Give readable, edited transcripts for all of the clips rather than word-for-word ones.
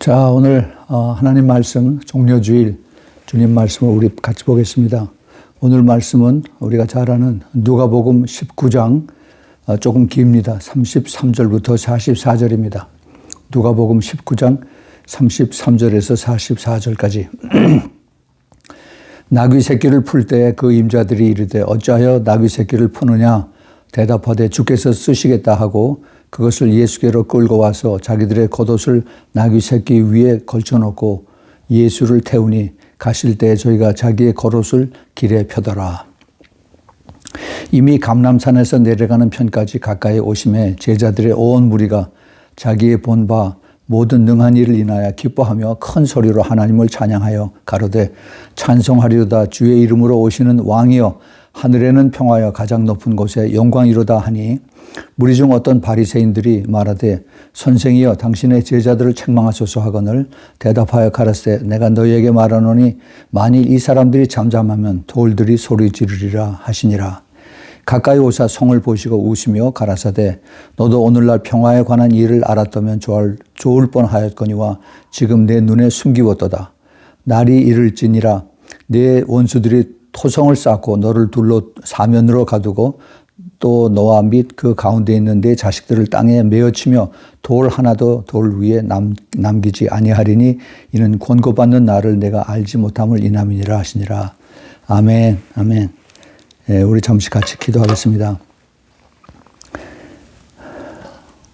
자, 오늘 하나님 말씀 종려주일 주님 말씀을 우리 같이 보겠습니다. 오늘 말씀은 우리가 잘 아는 누가복음 19장 조금 깁니다. 33절부터 44절입니다. 누가복음 19장 33절에서 44절까지. 나귀 새끼를 풀 때 그 임자들이 이르되 어찌하여 나귀 새끼를 푸느냐 대답하되 주께서 쓰시겠다 하고 그것을 예수께로 끌고 와서 자기들의 겉옷을 나귀 새끼 위에 걸쳐놓고 예수를 태우니 가실 때 저희가 자기의 겉옷을 길에 펴더라. 이미 감람산에서 내려가는 편까지 가까이 오심에 제자들의 온 무리가 자기의 본 바 모든 능한 일을 인하여 기뻐하며 큰 소리로 하나님을 찬양하여 가로되 찬송하리로다 주의 이름으로 오시는 왕이여 하늘에는 평화여 가장 높은 곳에 영광이로다 하니 무리 중 어떤 바리새인들이 말하되 선생이여 당신의 제자들을 책망하소서 하거늘 대답하여 가라사대 내가 너희에게 말하노니 만일 이 사람들이 잠잠하면 돌들이 소리 지르리라 하시니라. 가까이 오사 성을 보시고 웃으며 가라사대 너도 오늘날 평화에 관한 일을 알았다면 좋을 뻔하였거니와 지금 내 눈에 숨기웠도다. 날이 이를지니라 내 원수들이 토성을 쌓고 너를 둘러 사면으로 가두고 또 너와 및 그 가운데 있는 내 자식들을 땅에 메어치며 돌 하나도 돌 위에 남기지 아니하리니 이는 권고받는 나를 내가 알지 못함을 인함이니라 하시니라. 아멘. 아멘. 예, 우리 잠시 같이 기도하겠습니다.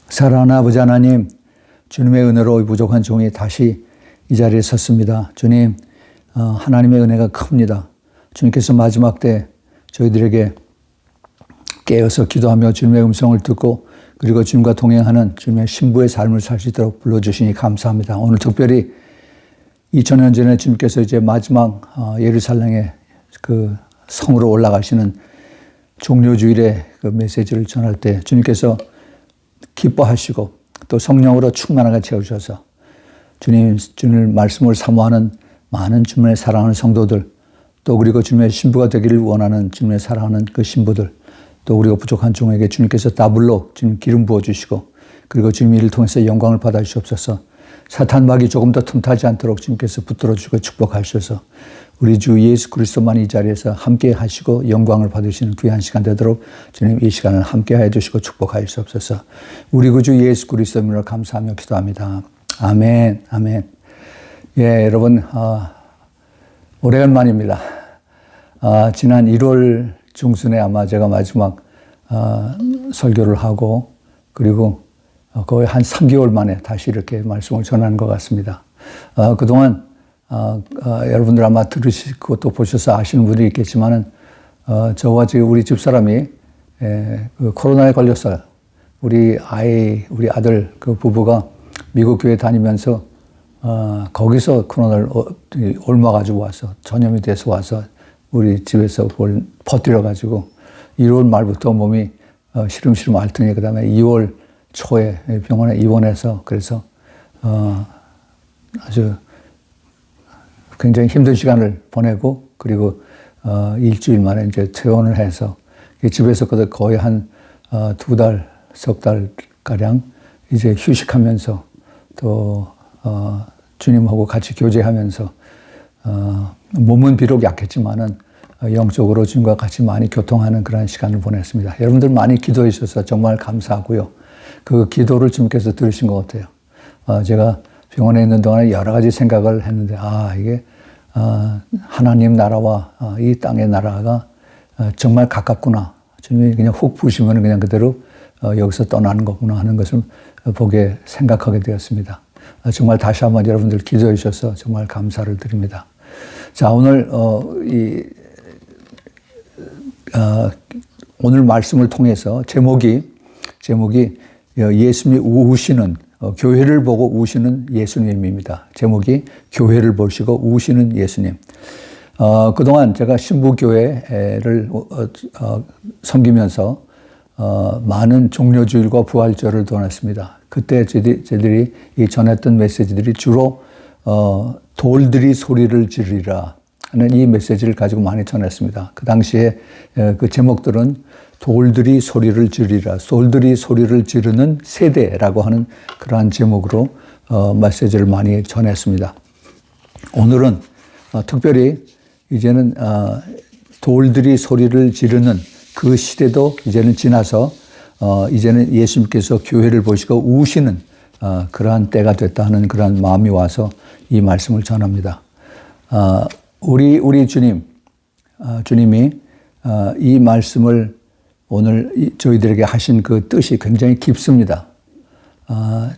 사랑하는 아버지 하나님, 주님의 은혜로 부족한 종이 다시 이 자리에 섰습니다. 주님, 하나님의 은혜가 큽니다. 주님께서 마지막 때 저희들에게 깨어서 기도하며 주님의 음성을 듣고 그리고 주님과 동행하는 주님의 신부의 삶을 살 수 있도록 불러주시니 감사합니다. 오늘 특별히 2000년 전에 주님께서 이제 마지막 예루살렘의 그 성으로 올라가시는 종려주일의 그 메시지를 전할 때 주님께서 기뻐하시고 또 성령으로 충만하게 채우셔서 주님 말씀을 사모하는 많은 주님의 사랑하는 성도들 또 그리고 주님의 신부가 되기를 원하는 주님의 사랑하는 그 신부들 또 우리가 부족한 종에게 주님께서 더블로 주님 기름 부어주시고 그리고 주님 이를 통해서 영광을 받아주시옵소서. 사탄 막이 조금 더 틈타지 않도록 주님께서 붙들어주고 축복하셔서 우리 주 예수 그리스도만 이 자리에서 함께 하시고 영광을 받으시는 귀한 시간 되도록 주님 이 시간을 함께 해주시고 축복하시옵소서. 우리 구주 예수 그리스도님을 감사하며 기도합니다. 아멘. 아멘. 예, 여러분 오래간만입니다. 지난 1월 중순에 아마 제가 마지막 설교를 하고 그리고 거의 한 3개월 만에 다시 이렇게 말씀을 전하는 것 같습니다. 그동안 여러분들 아마 들으시고 또 보셔서 아시는 분들이 있겠지만은 저와 지금 우리 집사람이 그 코로나에 걸렸어요. 우리 아들 그 부부가 미국 교회 다니면서 거기서 코로나를 옮아가지고 와서 전염이 돼서 와서 우리 집에서 퍼뜨려 가지고 1월 말부터 몸이 시름시름 앓더니 그 다음에 2월 초에 병원에 입원해서 그래서 아주 굉장히 힘든 시간을 보내고 그리고 일주일 만에 이제 퇴원을 해서 집에서 거의 한 2달, 석 달가량 이제 휴식하면서 또 주님하고 같이 교제하면서 몸은 비록 약했지만은 영적으로 주님과 같이 많이 교통하는 그런 시간을 보냈습니다. 여러분들 많이 기도해 주셔서 정말 감사하고요. 그 기도를 주님께서 들으신 것 같아요. 제가 병원에 있는 동안에 여러 가지 생각을 했는데 이게 하나님 나라와 이 땅의 나라가 정말 가깝구나. 주님이 그냥 훅 부시면 그냥 그대로 여기서 떠나는 거구나 하는 것을 보게 생각하게 되었습니다. 정말 다시 한번 여러분들 기도해 주셔서 정말 감사를 드립니다. 자, 오늘 오늘 말씀을 통해서 제목이 예수님이 우시는 교회를 보고 우시는 예수님입니다. 제목이 교회를 보시고 우시는 예수님. 그동안 제가 신부교회를 섬기면서 많은 종려주일과 부활절을 도왔습니다. 그때 저희들이 전했던 메시지들이 주로 돌들이 소리를 지르리라 하는 이 메시지를 가지고 많이 전했습니다. 그 당시에 그 제목들은 돌들이 소리를 지르리라, 돌들이 소리를 지르는 세대라고 하는 그러한 제목으로 메시지를 많이 전했습니다. 오늘은 특별히 이제는 돌들이 소리를 지르는 그 시대도 이제는 지나서 이제는 예수님께서 교회를 보시고 우시는 그러한 때가 됐다 하는 그러한 마음이 와서 이 말씀을 전합니다. 우리 주님이 이 말씀을 오늘 저희들에게 하신 그 뜻이 굉장히 깊습니다.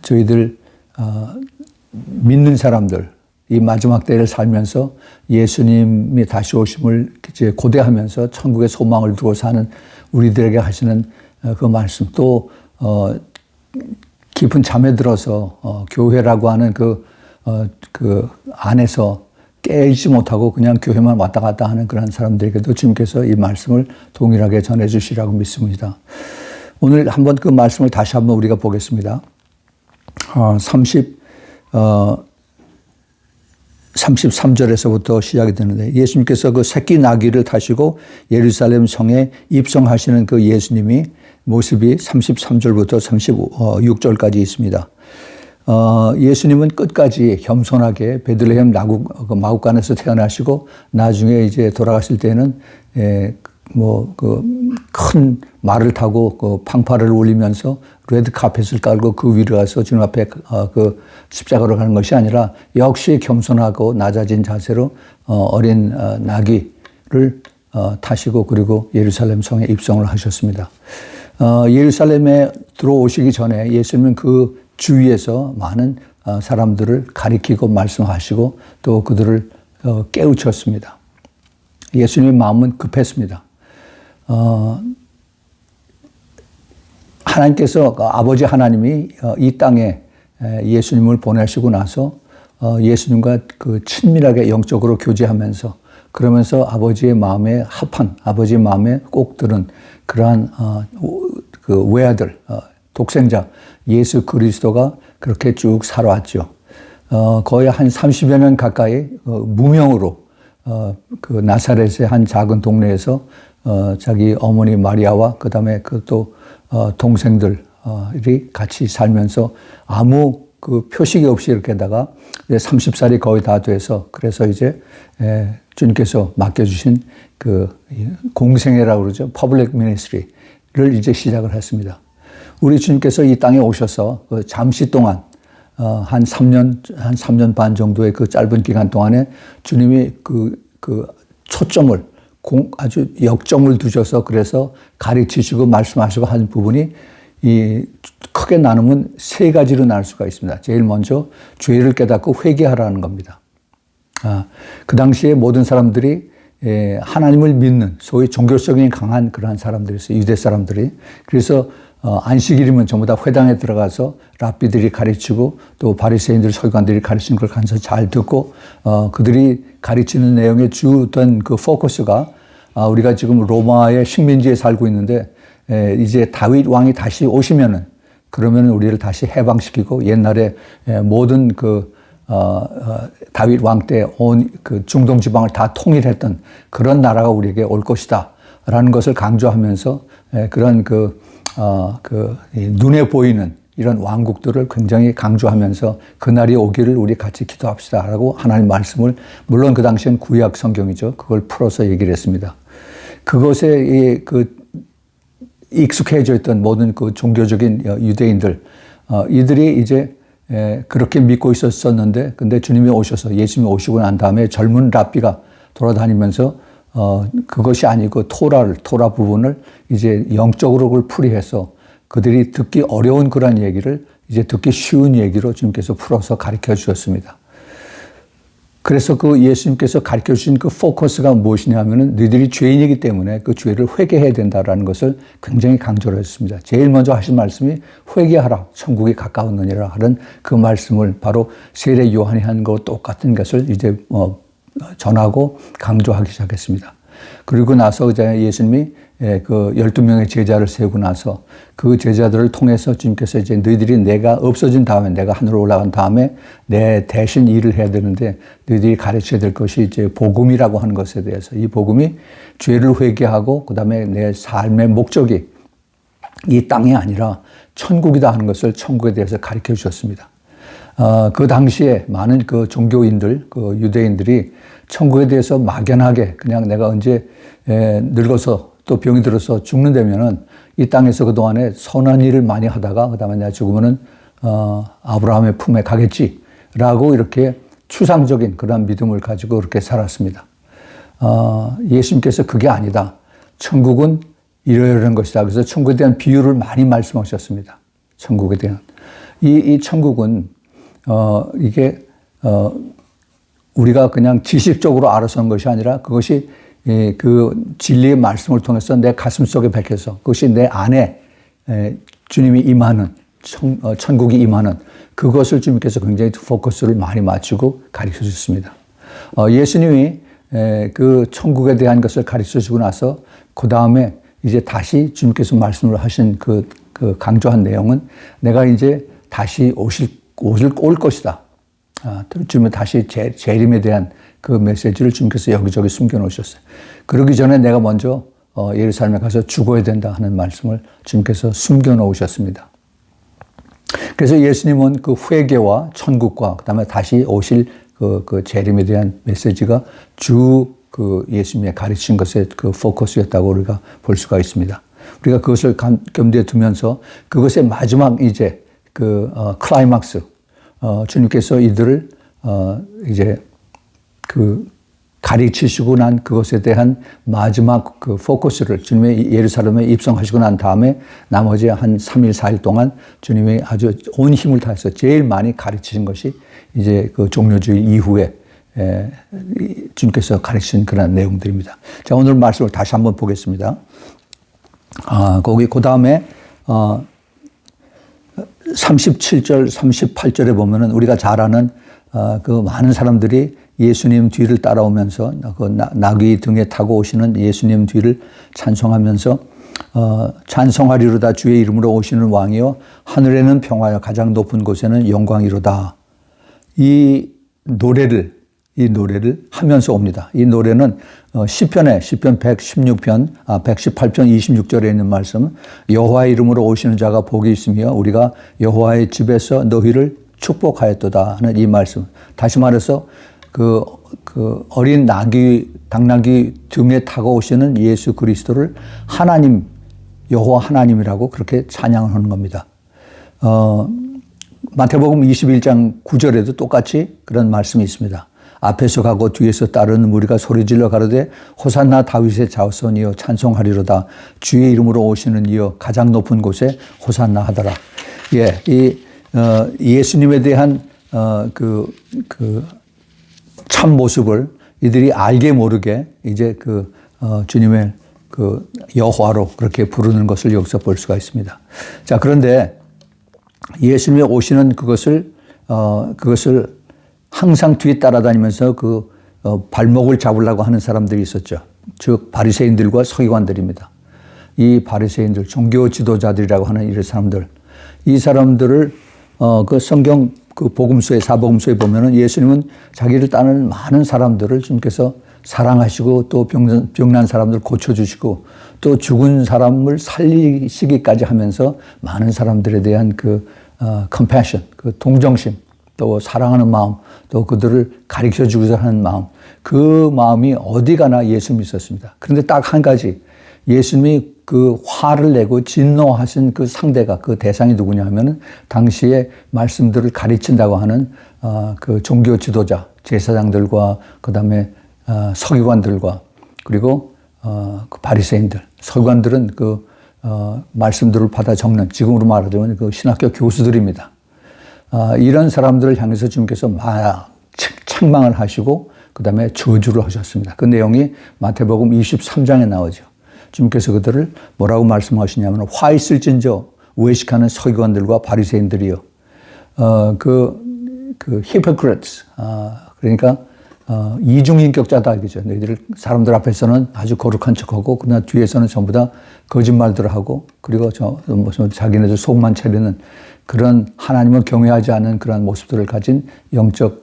저희들 믿는 사람들, 이 마지막 때를 살면서 예수님이 다시 오심을 이제 고대하면서 천국의 소망을 두고 사는 우리들에게 하시는 그 말씀, 또 깊은 잠에 들어서 교회라고 하는 그 안에서 깨지 못하고 그냥 교회만 왔다 갔다 하는 그런 사람들에게도 주님께서 이 말씀을 동일하게 전해 주시라고 믿습니다. 오늘 한번 그 말씀을 다시 한번 우리가 보겠습니다. 33절에서부터 시작이 되는데, 예수님께서 그 새끼 나귀를 타시고 예루살렘 성에 입성하시는 그 예수님이 모습이 33절부터 36절까지 있습니다. 예수님은 끝까지 겸손하게 베들레헴 마구간에서 태어나시고 나중에 이제 돌아가실 때는 큰 말을 타고 그 팡파를 울리면서 레드 카펫을 깔고 그 위로 가서 주님 앞에 그 십자가로 가는 것이 아니라 역시 겸손하고 낮아진 자세로 어린 나귀를 타시고 그리고 예루살렘 성에 입성을 하셨습니다. 예루살렘에 들어오시기 전에 예수님은 그 주위에서 많은 사람들을 가리키고 말씀하시고 또 그들을 깨우쳤습니다. 예수님의 마음은 급했습니다. 하나님께서 아버지 하나님이 이 땅에 예수님을 보내시고 나서 예수님과 그 친밀하게 영적으로 교제하면서 그러면서 아버지의 마음에 합한, 아버지의 마음에 꼭 들은 그러한 그 외아들, 독생자 예수 그리스도가 그렇게 쭉 살아왔죠. 거의 한 30여 년 가까이 무명으로 그 나사렛의 한 작은 동네에서 자기 어머니 마리아와 그 다음에 그 또 동생들이 같이 살면서 아무 그 표식이 없이 이렇게다가 30살이 거의 다 돼서 그래서 이제 주님께서 맡겨주신 그 공생애라고 그러죠. 퍼블릭 미니스트리를 이제 시작을 했습니다. 우리 주님께서 이 땅에 오셔서 잠시 동안 한 3년 반 정도의 그 짧은 기간 동안에 주님이 그 초점을 아주 역점을 두셔서 그래서 가르치시고 말씀하시고 한 부분이 이 크게 나누면 세 가지로 나눌 수가 있습니다. 제일 먼저 죄를 깨닫고 회개하라는 겁니다. 그 당시에 모든 사람들이 하나님을 믿는 소위 종교적인 강한 그러한 사람들이었어요. 유대 사람들이. 그래서 안식일이면 전부 다 회당에 들어가서 랍비들이 가르치고 또 바리새인들 서기관들이 가르치는 걸 가서 잘 듣고 그들이 가르치는 내용에 주던 그 포커스가 우리가 지금 로마의 식민지에 살고 있는데 이제 다윗 왕이 다시 오시면은 그러면 우리를 다시 해방시키고 옛날에 모든 그 다윗 왕 때 온 그 중동 지방을 다 통일했던 그런 나라가 우리에게 올 것이다라는 것을 강조하면서 그런 그 눈에 보이는 이런 왕국들을 굉장히 강조하면서 그날이 오기를 우리 같이 기도합시다라고 하나님 말씀을 물론 그 당시엔 구약 성경이죠. 그걸 풀어서 얘기를 했습니다. 그것에 익숙해져 있던 모든 그 종교적인 유대인들 이들이 이제 그렇게 믿고 있었었는데 근데 주님이 오셔서 예수님이 오시고 난 다음에 젊은 랍비가 돌아다니면서 그것이 아니고 토라 부분을 이제 영적으로 그걸 풀이해서 그들이 듣기 어려운 그런 얘기를 이제 듣기 쉬운 얘기로 주님께서 풀어서 가르쳐 주셨습니다. 그래서 그 예수님께서 가르쳐 주신 그 포커스가 무엇이냐면은 너희들이 죄인이기 때문에 그 죄를 회개해야 된다라는 것을 굉장히 강조를 했습니다. 제일 먼저 하신 말씀이 회개하라 천국이 가까웠느니라 하는 그 말씀을 바로 세례 요한이 한 것 똑같은 것을 이제 전하고 강조하기 시작했습니다. 그리고 나서 이제 예수님이 그 12명의 제자를 세우고 나서 그 제자들을 통해서 주님께서 이제 너희들이 내가 없어진 다음에 내가 하늘로 올라간 다음에 내 대신 일을 해야 되는데 너희들이 가르쳐야 될 것이 이제 복음이라고 하는 것에 대해서 이 복음이 죄를 회개하고 그 다음에 내 삶의 목적이 이 땅이 아니라 천국이다 하는 것을 천국에 대해서 가르쳐 주셨습니다. 그 당시에 많은 그 종교인들, 그 유대인들이 천국에 대해서 막연하게 그냥 내가 언제 늙어서 또 병이 들어서 죽는다면은 이 땅에서 그동안에 선한 일을 많이 하다가 그다음에 내가 죽으면은 아브라함의 품에 가겠지라고 이렇게 추상적인 그런 믿음을 가지고 그렇게 살았습니다. 예수님께서 그게 아니다. 천국은 이러이러한 것이다. 그래서 천국에 대한 비유를 많이 말씀하셨습니다. 천국에 대한. 이 천국은, 이게, 우리가 그냥 지식적으로 알아서는 것이 아니라 그것이 그 진리의 말씀을 통해서 내 가슴 속에 박혀서 그것이 내 안에 주님이 임하는, 천국이 임하는 그것을 주님께서 굉장히 포커스를 많이 맞추고 가르쳐 주셨습니다. 예수님이 그 천국에 대한 것을 가르쳐 주고 나서 그 다음에 이제 다시 주님께서 말씀을 하신 그 강조한 내용은 내가 이제 다시 올 것이다. 주님의 다시 재림에 대한 그 메시지를 주님께서 여기저기 숨겨놓으셨어요. 그러기 전에 내가 먼저 예루살렘에 가서 죽어야 된다 하는 말씀을 주님께서 숨겨놓으셨습니다. 그래서 예수님은 그 회개와 천국과 그다음에 다시 오실 그 재림에 대한 메시지가 그 예수님의 가르친 것의 그 포커스였다고 우리가 볼 수가 있습니다. 우리가 그것을 염두에 두면서 그것의 마지막 이제 클라이막스, 주님께서 이들을 이제 가르치시고 난 그것에 대한 마지막 그 포커스를 주님의 예루살렘에 입성하시고 난 다음에 나머지 한 3일, 4일 동안 주님이 아주 온 힘을 다해서 제일 많이 가르치신 것이 이제 그 종료주일 이후에 주님께서 가르치신 그런 내용들입니다. 자, 오늘 말씀을 다시 한번 보겠습니다. 거기 그 다음에 37절, 38절에 보면은 우리가 잘 아는 그 많은 사람들이 예수님 뒤를 따라오면서 그 나귀 등에 타고 오시는 예수님 뒤를 찬송하면서 찬송하리로다 주의 이름으로 오시는 왕이요 하늘에는 평화요 가장 높은 곳에는 영광이로다. 이 노래를 하면서 옵니다. 이 노래는 시편 116편, 118편 26절에 있는 말씀, 여호와의 이름으로 오시는 자가 복이 있으며 우리가 여호와의 집에서 너희를 축복하였도다 하는 이 말씀. 다시 말해서 그 어린 당나귀 등에 타고 오시는 예수 그리스도를 하나님, 여호와 하나님이라고 그렇게 찬양을 하는 겁니다. 마태복음 21장 9절에도 똑같이 그런 말씀이 있습니다. 앞에서 가고 뒤에서 따르는 무리가 소리질러 가로되 호산나 다윗의 자손이여 찬송하리로다 주의 이름으로 오시는 이여 가장 높은 곳에 호산나 하더라. 예, 예수님에 대한 참 모습을 이들이 알게 모르게 이제 주님의 여호와로 그렇게 부르는 것을 여기서 볼 수가 있습니다. 자, 그런데 예수님이 오시는 그것을 항상 뒤에 따라다니면서 발목을 잡으려고 하는 사람들이 있었죠. 즉 바리새인들과 서기관들입니다. 이 바리새인들, 종교 지도자들이라고 하는 이 사람들, 이 사람들을 그 성경 복음서에 사복음서에 보면은 예수님은 자기를 따르는 많은 사람들을 주님께서 사랑하시고 또 병난 사람들 고쳐주시고 또 죽은 사람을 살리시기까지 하면서 많은 사람들에 대한 compassion, 동정심, 또 사랑하는 마음, 또 그들을 가르쳐 주고자 하는 마음, 그 마음이 어디 가나 예수님이 있었습니다. 그런데 딱 한 가지, 예수님이 화를 내고 진노하신 상대가, 대상이 누구냐 하면은 당시에 말씀들을 가르친다고 하는 종교 지도자, 제사장들과 그다음에 서기관들과 그리고 바리새인들, 서기관들은 말씀들을 받아 적는, 지금으로 말하자면 신학교 교수들입니다. 이런 사람들을 향해서 주님께서 막 책망을 하시고 그다음에 저주를 하셨습니다. 그 내용이 마태복음 23장에 나오죠. 주님께서 그들을 뭐라고 말씀하시냐면 화 있을진저 외식하는 서기관들과 바리새인들이요. hypocrites, 그러니까 이중인격자다 이거죠. 너희들 사람들 앞에서는 아주 거룩한 척하고 그러나 뒤에서는 전부 다 거짓말들을 하고 그리고 자기네들 속만 차리는 그런 하나님을 경외하지 않는 그런 모습들을 가진 영적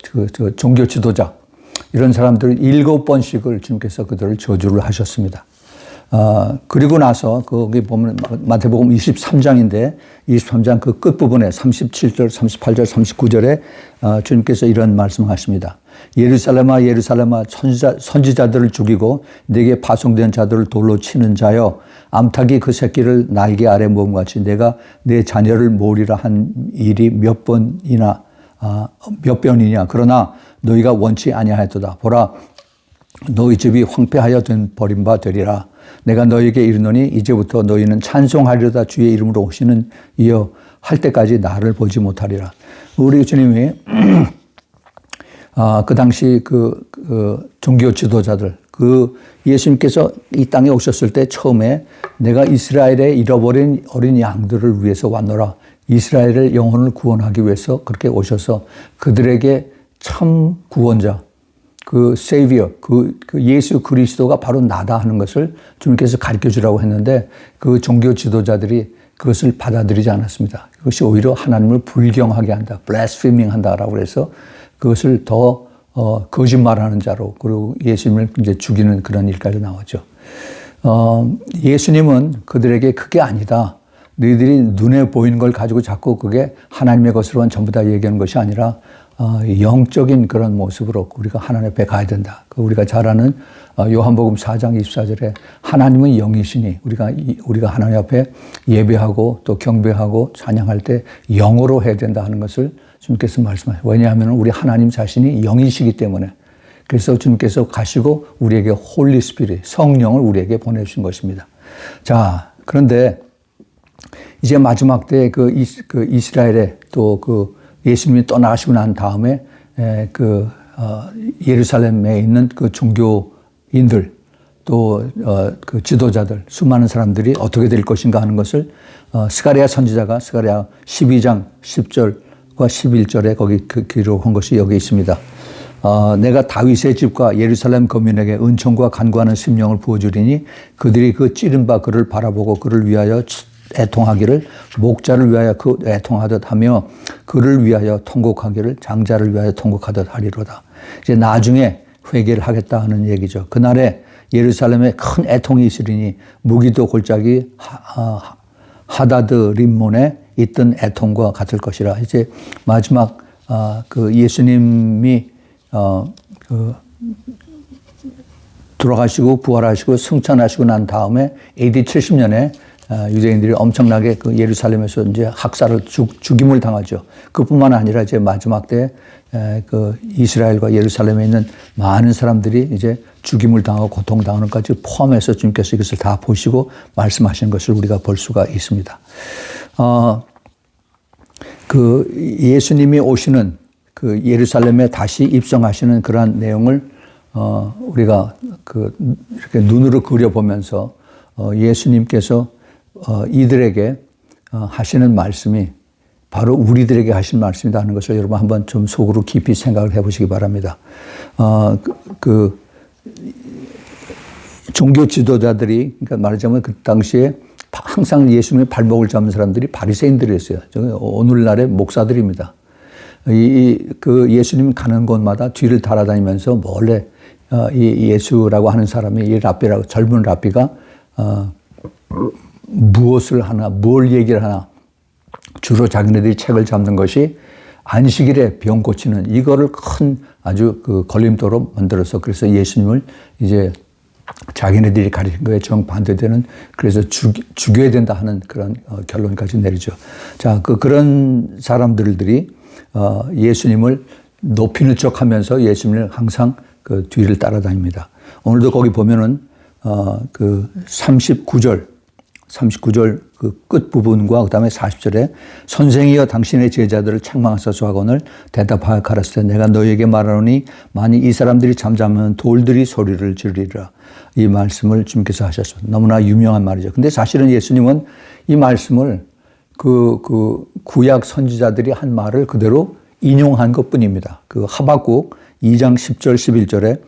종교 지도자, 이런 사람들을 7번씩을 주님께서 그들을 저주를 하셨습니다. 그리고 나서 거기 보면 마태복음 23장인데 23장 그 끝부분에 37절, 38절, 39절에 주님께서 이런 말씀하십니다. 예루살렘아 예루살렘아 선지자들을 죽이고 내게 파송된 자들을 돌로 치는 자여 암탉이 그 새끼를 날개 아래 모음 같이 내가 내 자녀를 모으리라 한 일이 몇 번이냐 그러나 너희가 원치 아니하였도다. 보라 너희 집이 황폐하여 버린 바 되리라. 내가 너희에게 이르노니 이제부터 너희는 찬송하리로다. 주의 이름으로 오시는 이여 할 때까지 나를 보지 못하리라. 우리 주님이 그 당시 종교 지도자들 예수님께서 이 땅에 오셨을 때 처음에 내가 이스라엘에 잃어버린 어린 양들을 위해서 왔노라. 이스라엘의 영혼을 구원하기 위해서 그렇게 오셔서 그들에게 참 구원자 그 세이비어, 그 예수 그리스도가 바로 나다 하는 것을 주님께서 가르쳐 주라고 했는데 그 종교 지도자들이 그것을 받아들이지 않았습니다. 그것이 오히려 하나님을 불경하게 한다, 블래스피밍 한다라고 해서 그것을 더 거짓말하는 자로 그리고 예수님을 이제 죽이는 그런 일까지 나왔죠. 예수님은 그들에게 그게 아니다. 너희들이 눈에 보이는 걸 가지고 자꾸 그게 하나님의 것으로만 전부 다 얘기하는 것이 아니라 영적인 그런 모습으로 우리가 하나님 앞에 가야 된다. 우리가 잘 아는 요한복음 4장 24절에 하나님은 영이시니 우리가 하나님 앞에 예배하고 또 경배하고 찬양할 때 영으로 해야 된다 하는 것을 주님께서 말씀하세요. 왜냐하면 우리 하나님 자신이 영이시기 때문에 그래서 주님께서 가시고 우리에게 홀리 스피릿 성령을 우리에게 보내주신 것입니다. 자, 그런데 이제 마지막 때 그 이스라엘에 또 예수님이 떠나시고 난 다음에 예루살렘에 있는 그 종교인들 또 그 지도자들 수많은 사람들이 어떻게 될 것인가 하는 것을 스가랴 선지자가 스가랴 12장 10절과 11절에 거기 기록한 것이 여기 있습니다. 내가 다윗의 집과 예루살렘 거민에게 은총과 간구하는 심령을 부어주리니 그들이 그 찌른 바 그를 바라보고 그를 위하여 애통하기를 목자를 위하여 그 애통하듯 하며 그를 위하여 통곡하기를 장자를 위하여 통곡하듯 하리로다. 이제 나중에 회개를 하겠다 하는 얘기죠. 그날에 예루살렘에 큰 애통이 있으리니 무기도 골짜기 하다드 림몬에 있던 애통과 같을 것이라. 이제 마지막 그 예수님이 돌아가시고 부활하시고 승천하시고 난 다음에 AD 70년에 유대인들이 엄청나게 그 예루살렘에서 이제 학살을 죽임을 당하죠. 그뿐만 아니라 이제 마지막 때 그 이스라엘과 예루살렘에 있는 많은 사람들이 이제 죽임을 당하고 고통당하는 것까지 포함해서 주님께서 이것을 다 보시고 말씀하시는 것을 우리가 볼 수가 있습니다. 그 예수님이 오시는 그 예루살렘에 다시 입성하시는 그러한 내용을 우리가 이렇게 눈으로 그려보면서 예수님께서 이들에게 하시는 말씀이 바로 우리들에게 하신 말씀이다 하는 것을 여러분 한번 좀 속으로 깊이 생각을 해보시기 바랍니다. 종교 지도자들이 그러니까 말하자면 그 당시에 항상 예수님의 발목을 잡는 사람들이 바리새인들이었어요. 오늘날의 목사들입니다. 그 예수님 가는 곳마다 뒤를 따라다니면서 몰래 이 예수라고 하는 사람이 이 랍비라고 젊은 랍비가 무엇을 하나, 뭘 얘기를 하나, 주로 자기네들이 책을 잡는 것이 안식일에 병 고치는 이거를 큰 아주 그 걸림돌로 만들어서 그래서 예수님을 이제 자기네들이 가르친 거에 정반대되는 그래서 죽여야 된다 하는 그런 결론까지 내리죠. 자, 그런 사람들이 예수님을 높이는 척 하면서 예수님을 항상 그 뒤를 따라다닙니다. 오늘도 거기 보면은 그 39절 그 끝부분과 그 다음에 40절에 선생이여 당신의 제자들을 책망하소서 하거늘 대답하여 가라사대 내가 너희에게 말하노니 만일 이 사람들이 잠자면 돌들이 소리를 지르리라. 이 말씀을 주님께서 하셨습니다. 너무나 유명한 말이죠. 근데 사실은 예수님은 이 말씀을 그 구약 선지자들이 한 말을 그대로 인용한 것 뿐입니다. 그 하박국 2장 10절 11절에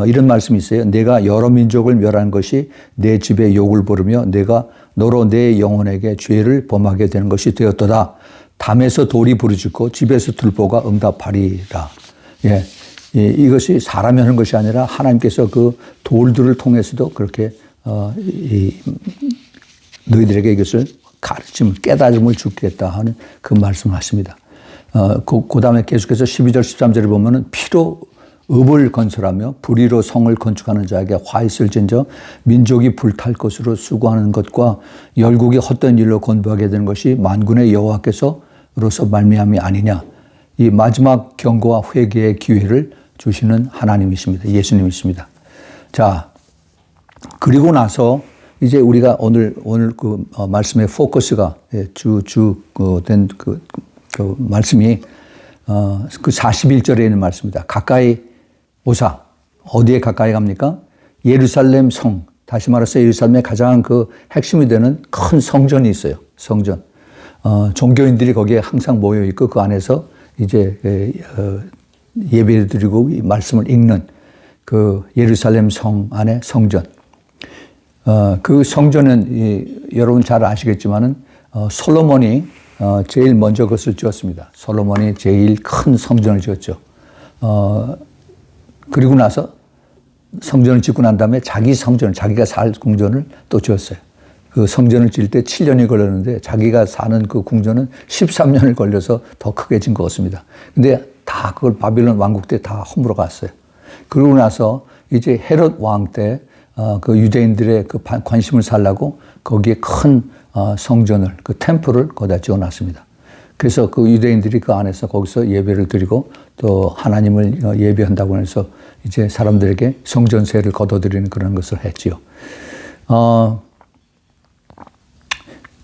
이런 말씀이 있어요. 내가 여러 민족을 멸한 것이 내 집에 욕을 부르며 내가 너로 내 영혼에게 죄를 범하게 되는 것이 되었도다. 담에서 돌이 부르짖고 집에서 들보가 응답하리라. 이것이 사람이 하는 것이 아니라 하나님께서 그 돌들을 통해서도 그렇게 너희들에게 이것을 가르침을, 깨달음을 주겠다 하는 그 말씀을 하십니다. 그 다음에 계속해서 12절, 13절을 보면은 피로 읍을 건설하며 불의로 성을 건축하는 자에게 화 있을진저 민족이 불탈 것으로 수고하는 것과 열국이 헛된 일로 건부하게 되는 것이 만군의 여호와께서로서 말미암이 아니냐. 이 마지막 경고와 회개의 기회를 주시는 하나님이십니다. 예수님이십니다. 자, 그리고 나서 이제 우리가 오늘 그 말씀의 포커스가 된 그 말씀이 그 41절에 있는 말씀입니다. 가까이 오사. 어디에 가까이 갑니까? 예루살렘 성. 다시 말해서 예루살렘의 가장 그 핵심이 되는 큰 성전이 있어요. 성전. 종교인들이 거기에 항상 모여 있고 그 안에서 이제 예배를 드리고 이 말씀을 읽는 그 예루살렘 성 안의 성전. 그 성전은 여러분 잘 아시겠지만은 솔로몬이 제일 먼저 그것을 지었습니다. 솔로몬이 제일 큰 성전을 지었죠. 그리고 나서 성전을 짓고 난 다음에 자기 성전을, 자기가 살 궁전을 또 지었어요. 그 성전을 지을 때 7년이 걸렸는데 자기가 사는 그 궁전은 13년을 걸려서 더 크게 진 것 같습니다. 근데 다 그걸 바빌론 왕국 때 다 허물어 갔어요. 그러고 나서 이제 헤롯 왕 때 그 유대인들의 그 관심을 살라고 거기에 큰 성전을, 그 템플을 거기다 지어놨습니다. 그래서 그 유대인들이 그 안에서 거기서 예배를 드리고 또 하나님을 예배한다고 해서 이제 사람들에게 성전세를 걷어들이는 그런 것을 했지요.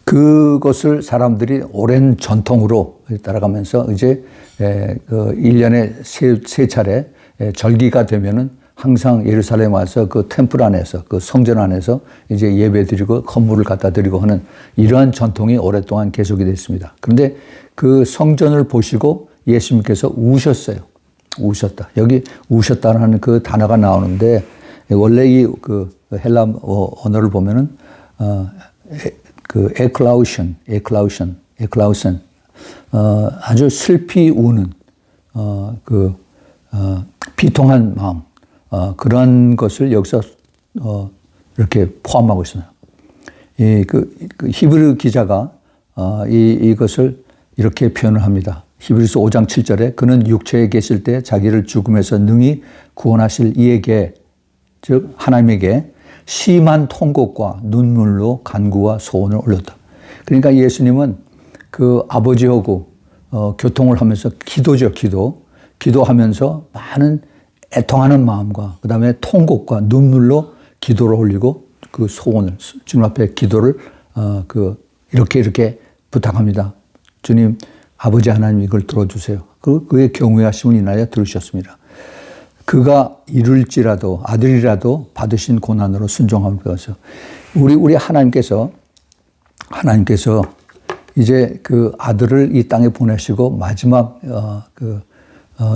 그것을 사람들이 오랜 전통으로 따라가면서 이제 그 1년에 세 차례 절기가 되면은 항상 예루살렘 와서 그 템플 안에서, 그 성전 안에서 이제 예배 드리고 건물을 갖다 드리고 하는 이러한 전통이 오랫동안 계속이 됐습니다. 그런데 그 성전을 보시고 예수님께서 우셨어요. 우셨다. 여기 우셨다는 그 단어가 나오는데 원래 이 그 헬라 언어를 보면은 그 에클라우션, 아주 슬피 우는 비통한 마음, 그런 것을 여기서 이렇게 포함하고 있습니다. 그 히브리 기자가 이것을 이렇게 표현을 합니다. 히브리서 5장 7절에 그는 육체에 계실 때 자기를 죽음에서 능히 구원하실 이에게, 즉 하나님에게 심한 통곡과 눈물로 간구와 소원을 올렸다. 그러니까 예수님은 그 아버지하고 교통을 하면서 기도죠, 기도하면서 많은 애통하는 마음과 그 다음에 통곡과 눈물로 기도를 올리고 그 소원을, 주님 앞에 기도를 이렇게 부탁합니다. 주님, 아버지 하나님 이걸 들어주세요. 그의 경외하심을 인하여 들으셨습니다. 그가 이룰지라도 아들이라도 받으신 고난으로 순종함을 배워서 우리 하나님께서 이제 그 아들을 이 땅에 보내시고 마지막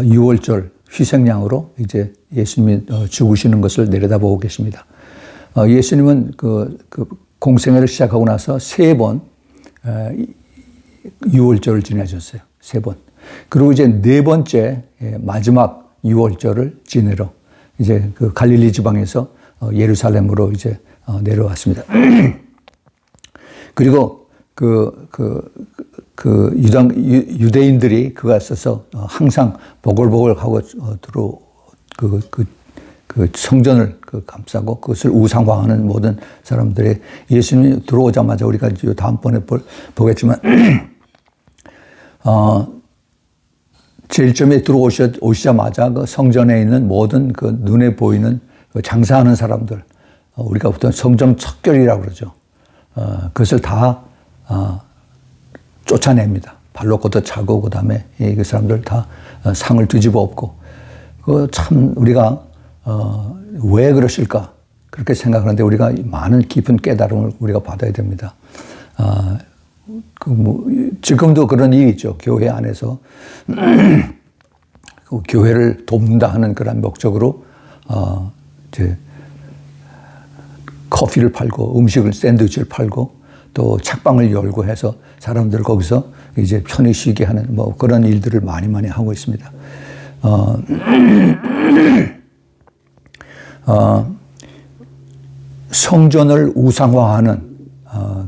유월절 희생양으로 이제 예수님이 죽으시는 것을 내려다보고 계십니다. 예수님은 그 공생애를 시작하고 나서 3번 유월절을 지내셨어요. 3번. 그리고 이제 4번째 마지막 유월절을 지내러 이제 그 갈릴리 지방에서 예루살렘으로 이제 내려왔습니다. 그리고 유대인들이 그가 있어서 항상 보글보글하고 그 성전을 감싸고 그것을 우상화하는 모든 사람들이 예수님이 들어오자마자 우리가 다음번에 보겠지만 제일 처음에 오시자마자 그 성전에 있는 모든 그 눈에 보이는 그 장사하는 사람들, 우리가 보통 성전 척결이라고 그러죠. 그것을 다 쫓아냅니다. 발로 걷어차고 그 다음에 그 사람들 다 상을 뒤집어 엎고, 참 우리가 왜 그러실까 그렇게 생각하는데 우리가 많은 깊은 깨달음을 우리가 받아야 됩니다. 지금도 그런 일이 있죠. 교회 안에서 그 교회를 돕는다 하는 그런 목적으로 이제 커피를 팔고 음식을 샌드위치를 팔고 또 책방을 열고 해서 사람들 거기서 이제 편히 쉬게 하는 뭐 그런 일들을 많이 하고 있습니다. 성전을 우상화하는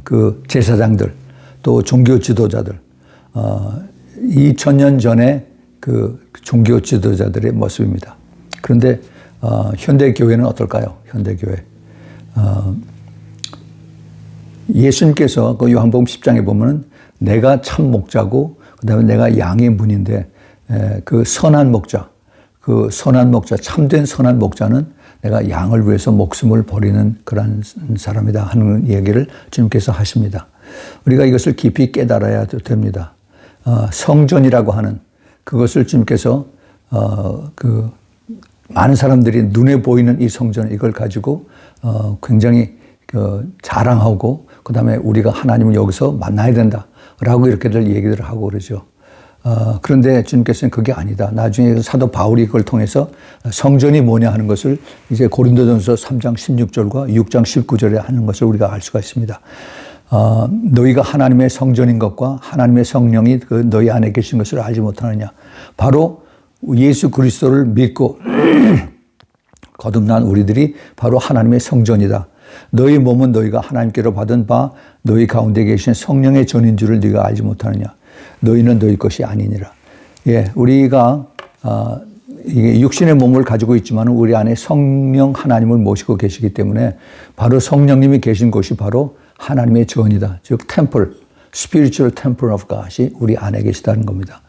그 제사장들, 또 종교 지도자들, 2000년 전에 그 종교 지도자들의 모습입니다. 그런데 현대 교회는 어떨까요? 현대 교회. 예수님께서 그 요한복음 10장에 보면은 내가 참 목자고 그다음에 내가 양의 문인데 그 선한 목자, 참된 선한 목자는 내가 양을 위해서 목숨을 버리는 그런 사람이다 하는 얘기를 주님께서 하십니다. 우리가 이것을 깊이 깨달아야 됩니다. 성전이라고 하는 그것을 주님께서 그 많은 사람들이 눈에 보이는 이 성전 이걸 가지고 굉장히 자랑하고 그다음에 우리가 하나님을 여기서 만나야 된다라고 이렇게들 얘기를 하고 그러죠. 그런데 주님께서는 그게 아니다. 나중에 사도 바울이 그걸 통해서 성전이 뭐냐 하는 것을 이제 고린도전서 3장 16절과 6장 19절에 하는 것을 우리가 알 수가 있습니다. 너희가 하나님의 성전인 것과 하나님의 성령이 그 너희 안에 계신 것을 알지 못하느냐. 바로 예수 그리스도를 믿고 거듭난 우리들이 바로 하나님의 성전이다. 너희 몸은 너희가 하나님께로 받은 바 너희 가운데 계신 성령의 전인 줄을 네가 알지 못하느냐. 너희는 너희 것이 아니니라. 예, 우리가 이게 육신의 몸을 가지고 있지만 우리 안에 성령 하나님을 모시고 계시기 때문에 바로 성령님이 계신 곳이 바로 하나님의 전이다. 즉 템플, spiritual temple of God이 우리 안에 계시다는 겁니다.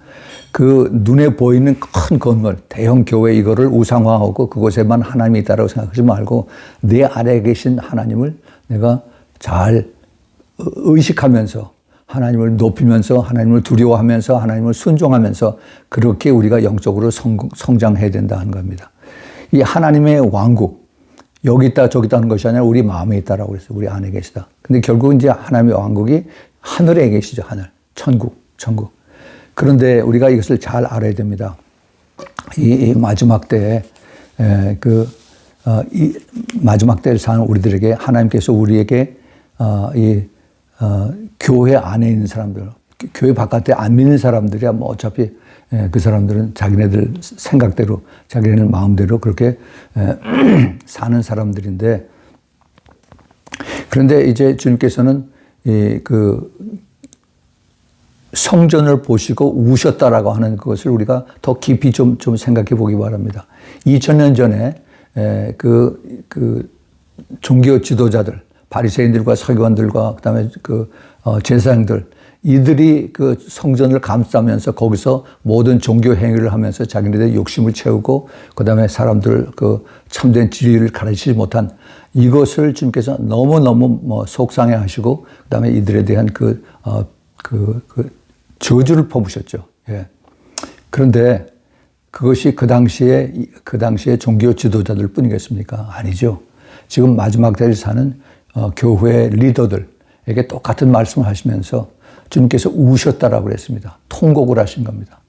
그 눈에 보이는 큰 건물, 대형 교회 이거를 우상화하고 그곳에만 하나님이 있다고 생각하지 말고 내 안에 계신 하나님을 내가 잘 의식하면서 하나님을 높이면서 하나님을 두려워하면서 하나님을 순종하면서 그렇게 우리가 영적으로 성장해야 된다는 겁니다. 이 하나님의 왕국, 여기 있다 저기 있다 하는 것이 아니라 우리 마음에 있다라고 그랬어요. 우리 안에 계시다. 근데 결국은 이제 하나님의 왕국이 하늘에 계시죠. 하늘, 천국. 그런데 우리가 이것을 잘 알아야 됩니다. 이 마지막 때에 이 마지막 때를 사는 우리들에게 하나님께서 우리에게 교회 안에 있는 사람들, 교회 바깥에 안 믿는 사람들이야 뭐 어차피 그 사람들은 자기네들 생각대로, 자기네들 마음대로 그렇게 사는 사람들인데, 그런데 이제 주님께서는 그 성전을 보시고 우셨다라고 하는 그것을 우리가 더 깊이 좀 생각해 보기 바랍니다. 2000년 전에 그 종교 지도자들, 바리새인들과 서기관들과 그다음에 그 제사장들 이들이 그 성전을 감싸면서 거기서 모든 종교 행위를 하면서 자기네들 욕심을 채우고 그다음에 사람들 그 참된 진리를 가르치지 못한 이것을 주님께서 너무너무 속상해하시고 그다음에 이들에 대한 그 저주를 퍼부으셨죠. 예. 그런데 그것이 그 당시에 종교 지도자들 뿐이겠습니까? 아니죠. 지금 마지막 때를 사는 교회 리더들에게 똑같은 말씀을 하시면서 주님께서 우셨다라고 그랬습니다. 통곡을 하신 겁니다.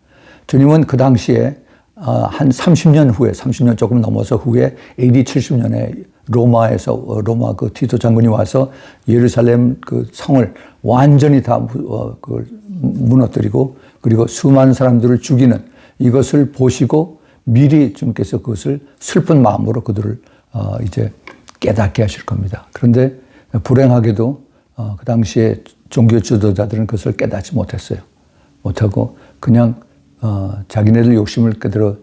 주님은 그 당시에 한 30년 후에, 30년 조금 넘어서 후에 AD 70년에 로마 그 티토 장군이 와서 예루살렘 그 성을 완전히 다 무너뜨리고 그리고 수많은 사람들을 죽이는 이것을 보시고 미리 주님께서 그것을 슬픈 마음으로 그들을 이제 깨닫게 하실 겁니다. 그런데 불행하게도 그 당시에 종교 지도자들은 그것을 깨닫지 못했어요. 못하고 그냥 자기네들 욕심을 그대로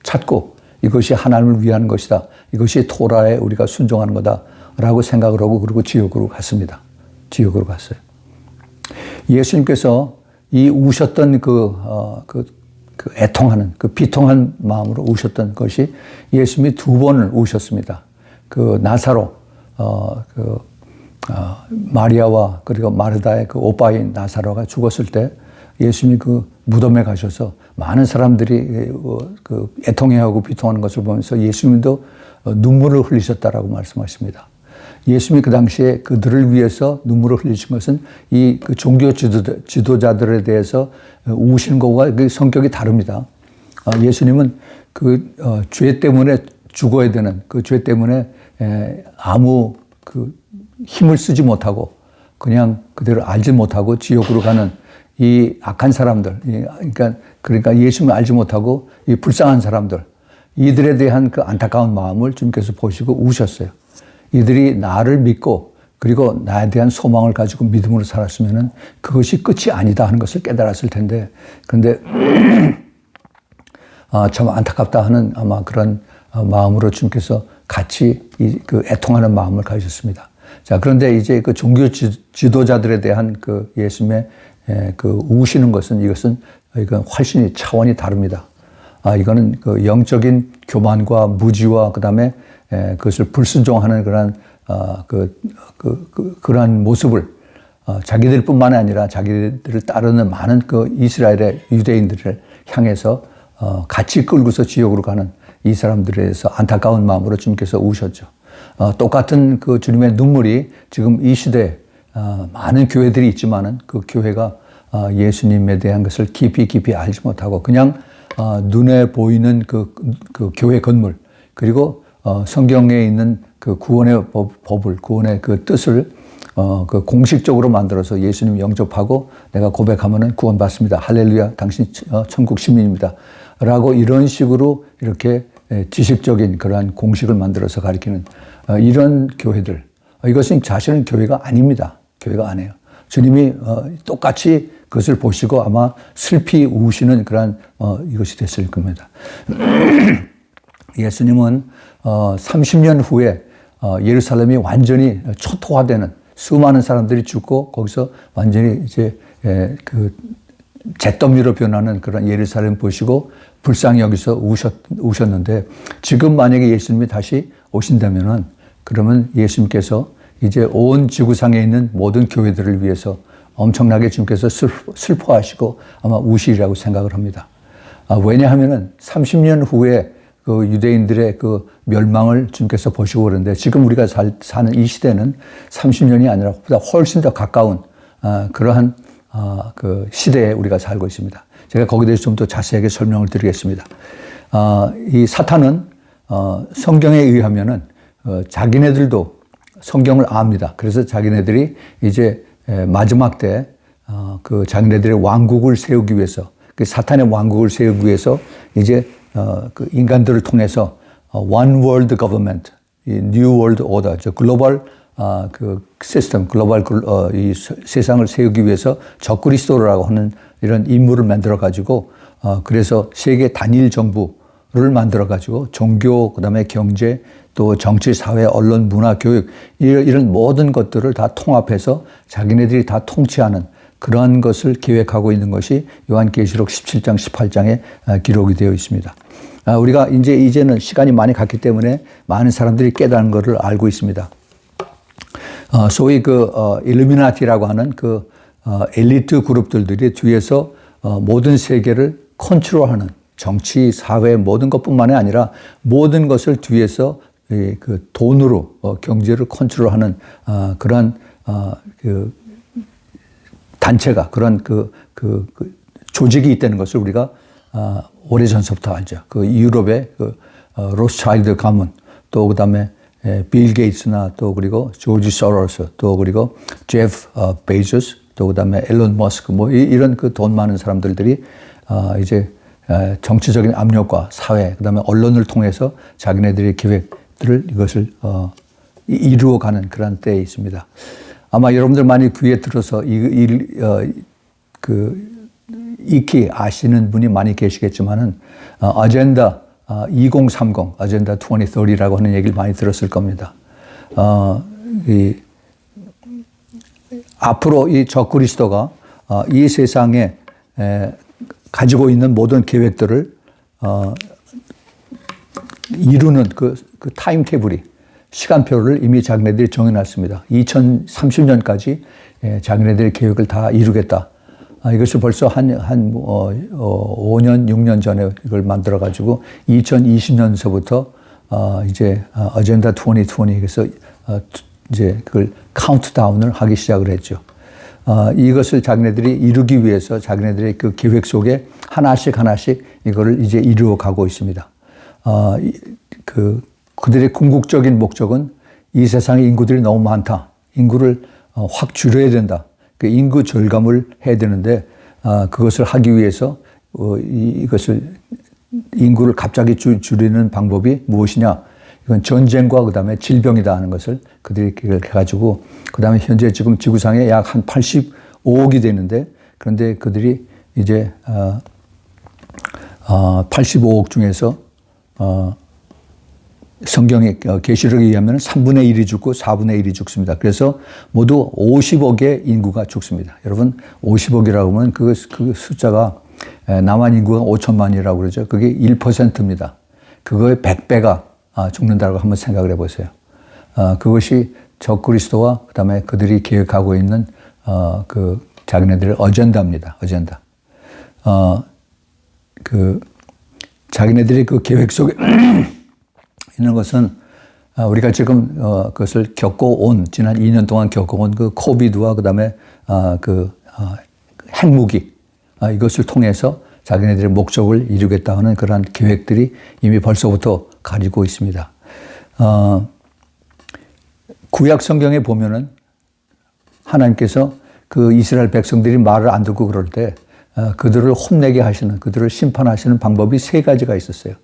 찾고 이것이 하나님을 위한 것이다. 이것이 토라에 우리가 순종하는 거다라고 생각을 하고 그리고 지옥으로 갔습니다. 지옥으로 갔어요. 예수님께서 이 우셨던 그 애통하는 그 비통한 마음으로 우셨던 것이 예수님이 2번을 우셨습니다. 그 나사로 마리아와 그리고 마르다의 그 오빠인 나사로가 죽었을 때 예수님이 그 무덤에 가셔서 많은 사람들이 그 애통해하고 비통하는 것을 보면서 예수님도 눈물을 흘리셨다라고 말씀하십니다. 예수님이 그 당시에 그들을 위해서 눈물을 흘리신 것은 이 그 종교 지도자들에 대해서 우시는 것과 그 성격이 다릅니다. 예수님은 그 죄 때문에 죽어야 되는 그 죄 때문에 아무 그 힘을 쓰지 못하고 그냥 그대로 알지 못하고 지옥으로 가는 이 악한 사람들, 그러니까 예수님을 알지 못하고 이 불쌍한 사람들, 이들에 대한 그 안타까운 마음을 주님께서 보시고 우셨어요. 이들이 나를 믿고 그리고 나에 대한 소망을 가지고 믿음으로 살았으면은 그것이 끝이 아니다 하는 것을 깨달았을 텐데, 그런데 참 안타깝다 하는 아마 그런 마음으로 주님께서 같이 그 애통하는 마음을 가지셨습니다. 자, 그런데 이제 그 종교 지도자들에 대한 그 예수님의 그 우시는 것은 이건 훨씬 차원이 다릅니다. 이거는 그 영적인 교만과 무지와 그다음에 그것을 불순종하는 그러한 모습을 자기들뿐만 아니라 자기들을 따르는 많은 그 이스라엘의 유대인들을 향해서 같이 끌고서 지옥으로 가는 이 사람들에 대해서 안타까운 마음으로 주님께서 우셨죠. 똑같은 그 주님의 눈물이 지금 이 시대에 많은 교회들이 있지만은 그 교회가 예수님에 대한 것을 깊이 알지 못하고 그냥 눈에 보이는 그 교회 건물, 그리고 성경에 있는 그 구원의 법을, 구원의 그 뜻을 그 공식적으로 만들어서 예수님 영접하고 내가 고백하면은 구원받습니다. 할렐루야, 당신 천국 시민입니다. 라고 이런 식으로 이렇게 지식적인 그러한 공식을 만들어서 가리키는 이런 교회들, 이것은 사실은 교회가 아닙니다. 교회가 아니에요. 주님이 똑같이 그것을 보시고 아마 슬피 우시는 그러한 이것이 됐을 겁니다. 예수님은 30년 후에 예루살렘이 완전히 초토화되는, 수많은 사람들이 죽고 거기서 완전히 이제 그 잿더미로 변하는 그런 예루살렘 보시고 불쌍히 여기서 우셨는데, 지금 만약에 예수님이 다시 오신다면은 그러면 예수님께서 이제 온 지구상에 있는 모든 교회들을 위해서 엄청나게 주님께서 슬퍼하시고 아마 우시리라고 생각을 합니다. 왜냐하면은 30년 후에 그 유대인들의 그 멸망을 주님께서 보시고 그러는데, 지금 우리가 사는 이 시대는 30년이 아니라 보다 훨씬 더 가까운 그러한 그 시대에 우리가 살고 있습니다. 제가 거기에 대해서 좀 더 자세하게 설명을 드리겠습니다. 이 사탄은 성경에 의하면은 자기네들도 성경을 압니다. 그래서 자기네들이 이제 마지막 때 그 자기네들의 왕국을 세우기 위해서, 그 사탄의 왕국을 세우기 위해서 이제 그 인간들을 통해서 One World Government, New World Order, 글로벌 그 시스템, 글로벌 이 세상을 세우기 위해서 적그리스도라고 하는 이런 인물을 만들어 가지고 그래서 세계 단일 정부를 만들어 가지고 종교, 그다음에 경제, 또 정치, 사회, 언론, 문화, 교육 이런 모든 것들을 다 통합해서 자기네들이 다 통치하는 그러한 것을 계획하고 있는 것이 요한계시록 17장, 18장에 기록이 되어 있습니다. 우리가 이제는 시간이 많이 갔기 때문에 많은 사람들이 깨달은 것을 알고 있습니다. 소위 그 일루미나티라고 하는 그 엘리트 그룹들이 뒤에서 모든 세계를 컨트롤하는, 정치, 사회 모든 것뿐만이 아니라 모든 것을 뒤에서 그 돈으로 경제를 컨트롤하는 그런 그 단체가, 그런 그 조직이 있다는 것을 우리가 오래전서부터 알죠. 그 유럽의 그 로스차일드 가문, 또 그다음에 빌 게이츠나 또 그리고 조지 소로스, 또 그리고 제프 베이조스, 또 그다음에 앨런 머스크, 뭐 이런 그 돈 많은 사람들이 이제 정치적인 압력과 사회, 그다음에 언론을 통해서 자기네들의 계획들을 이것을 이루어가는 그런 때에 있습니다. 아마 여러분들 많이 귀에 들어서 익히 아시는 분이 많이 계시겠지만은 아젠다 2030, 아젠다 2030라고 하는 얘기를 많이 들었을 겁니다. 앞으로 이 적그리스도가 이 세상에 가지고 있는 모든 계획들을 이루는 그 타임 테이블이, 시간표를 이미 자기네들이 정해놨습니다. 2030년까지 자기네들의 계획을 다 이루겠다. 이것이 벌써 한 5년, 6년 전에 이걸 만들어가지고 2020년서부터 이제 어젠다 2020에서 이제 그걸 카운트다운을 하기 시작을 했죠. 이것을 자기네들이 이루기 위해서 자기네들의 그 계획 속에 하나씩 이거를 이제 이루어 가고 있습니다. 그들의 궁극적인 목적은 이 세상에 인구들이 너무 많다. 인구를 확 줄여야 된다. 그 인구 절감을 해야 되는데 그것을 하기 위해서 이것을 인구를 갑자기 줄이는 방법이 무엇이냐? 이건 전쟁과 그다음에 질병이다 하는 것을 그들이 해가지고 그다음에 현재 지금 지구상에 약 한 85억이 되는데 그런데 그들이 이제 85억 중에서 성경의 계시록에 의하면 3분의 1이 죽고 4분의 1이 죽습니다. 그래서 모두 50억의 인구가 죽습니다. 여러분 50억이라고 하면 그 숫자가 남한 인구가 5천만이라고 그러죠. 그게 1%입니다. 그거의 100배가 죽는다고 한번 생각을 해보세요. 그것이 적그리스도와 그다음에 그들이 계획하고 있는 그 자기네들의 어젠다입니다. 어젠다. 그 자기네들의 그 계획 속에 있는 것은 우리가 지금 그것을 겪어온 지난 2년 동안 겪어온 그 코비드와 그다음에 그 핵무기 이것을 통해서 자기네들의 목적을 이루겠다 하는 그러한 계획들이 이미 벌써부터 가지고 있습니다. 구약 성경에 보면은 하나님께서 그 이스라엘 백성들이 말을 안 듣고 그럴 때 그들을 혼내게 하시는, 그들을 심판하시는 방법이 세 가지가 있었어요.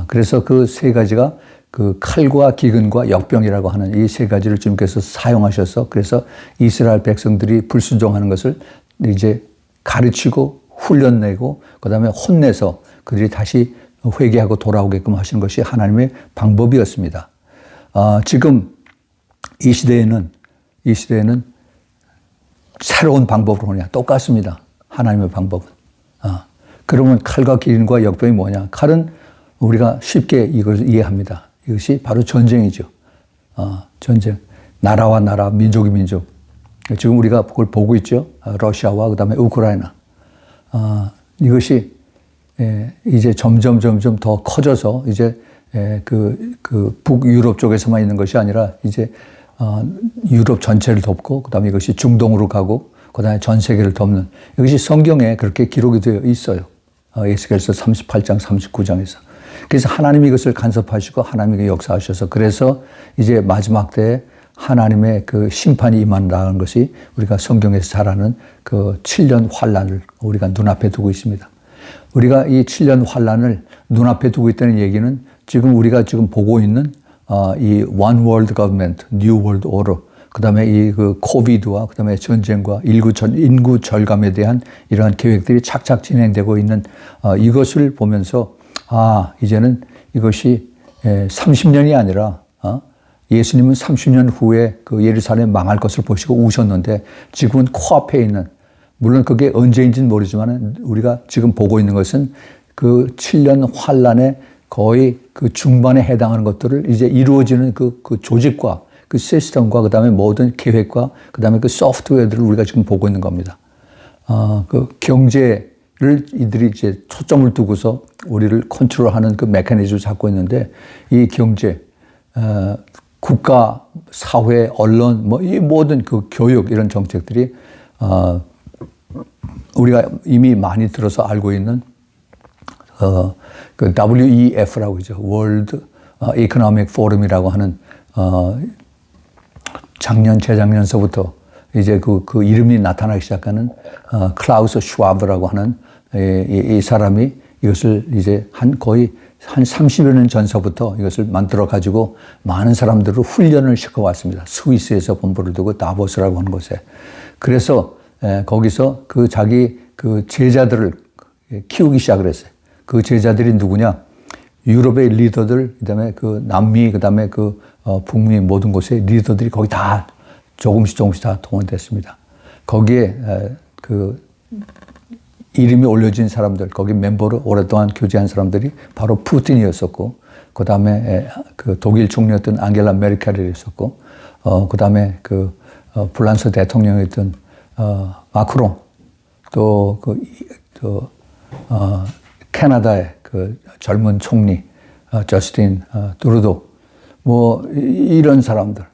그래서 그 세 가지가 그 칼과 기근과 역병이라고 하는 이 세 가지를 주님께서 사용하셔서 그래서 이스라엘 백성들이 불순종하는 것을 이제 가르치고 훈련내고 그다음에 혼내서 그들이 다시 회개하고 돌아오게끔 하시는 것이 하나님의 방법이었습니다. 지금 이 시대에는 새로운 방법으로 그냥 똑같습니다. 하나님의 방법은. 그러면 칼과 기근과 역병이 뭐냐? 칼은 우리가 쉽게 이걸 이해합니다. 이것이 바로 전쟁이죠. 전쟁. 나라와 나라, 민족이 민족. 지금 우리가 그걸 보고 있죠. 러시아와 그다음에 우크라이나. 이것이 이제 점점 더 커져서 이제 그 북유럽 쪽에서만 있는 것이 아니라 이제 유럽 전체를 덮고 그다음에 이것이 중동으로 가고 그다음에 전 세계를 덮는 이것이 성경에 그렇게 기록이 되어 있어요. 에스겔서 38장 39장에서. 그래서 하나님이 이것을 간섭하시고 하나님이 역사하셔서 그래서 이제 마지막 때에 하나님의 그 심판이 임한다는 것이 우리가 성경에서 잘 아는 그 7년 환란을 우리가 눈앞에 두고 있습니다. 우리가 이 7년 환란을 눈앞에 두고 있다는 얘기는 지금 우리가 지금 보고 있는 이 One World Government, New World Order, 그 다음에 이 그 코비드와 그 다음에 전쟁과 인구 절감에 대한 이러한 계획들이 착착 진행되고 있는 이것을 보면서 이제는 이것이 30년이 아니라 예수님은 30년 후에 그 예루살렘 망할 것을 보시고 우셨는데 지금은 코앞에 있는 물론 그게 언제인지는 모르지만 우리가 지금 보고 있는 것은 그 7년 환란의 거의 그 중반에 해당하는 것들을 이제 이루어지는 그 조직과 그 시스템과 그다음에 모든 계획과 그다음에 그 소프트웨어들을 우리가 지금 보고 있는 겁니다. 그 경제를 이들이 이제 초점을 두고서 우리를 컨트롤하는 그 메커니즘을 잡고 있는데 이 경제, 국가, 사회, 언론, 이 모든 그 교육 이런 정책들이 우리가 이미 많이 들어서 알고 있는 그 WEF라고 하죠. World Economic Forum이라고 하는 재작년서부터 이제 그 이름이 나타나기 시작하는 클라우스 슈와브라고 하는 이 사람이 이것을 이제 거의 한 30여 년 전서부터 이것을 만들어 가지고 많은 사람들을 훈련을 시켜왔습니다. 스위스에서 본부를 두고 다보스라고 하는 곳에. 그래서 거기서 그 자기 그 제자들을 키우기 시작을 했어요. 그 제자들이 누구냐? 유럽의 리더들, 그 다음에 그 남미, 그 다음에 그 북미 모든 곳의 리더들이 거기 다 조금씩 다 동원됐습니다. 거기에 그 이름이 올려진 사람들, 거기 멤버로 오랫동안 교제한 사람들이 바로 푸틴이었었고, 그 다음에 그 독일 총리였던 앙겔라 메르켈이 있었고, 그 다음에 그 프랑스 대통령이었던 마크롱, 또 캐나다의 그 젊은 총리 저스틴 트루도 뭐 이런 사람들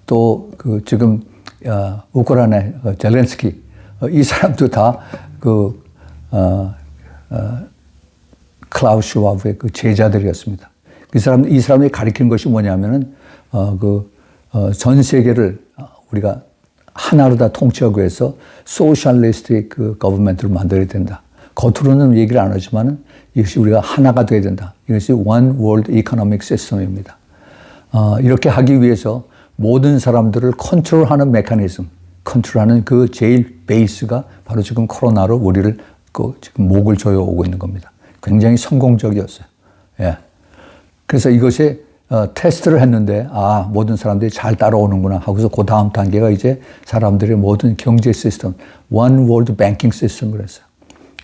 또 그 지금 우크라이나의 젤렌스키 이 사람도 다 그 클라우스 슈와브의 그 제자들이었습니다. 이 사람이 가리킨 것이 뭐냐면은 전 세계를 우리가 하나로 다 통치하기 위해서 소셜리스틱 그 거버먼트를 만들어야 된다. 겉으로는 얘기를 안 하지만 이것이 우리가 하나가 돼야 된다. 이것이 One World Economic System입니다. 이렇게 하기 위해서 모든 사람들을 컨트롤하는 메커니즘, 컨트롤하는 그 제일 베이스가 바로 지금 코로나로 우리를 지금 목을 조여오고 있는 겁니다. 굉장히 성공적이었어요. 예. 그래서 이것에 테스트를 했는데 모든 사람들이 잘 따라오는구나 하고서 그 다음 단계가 이제 사람들의 모든 경제 시스템, One World Banking System을 했어요.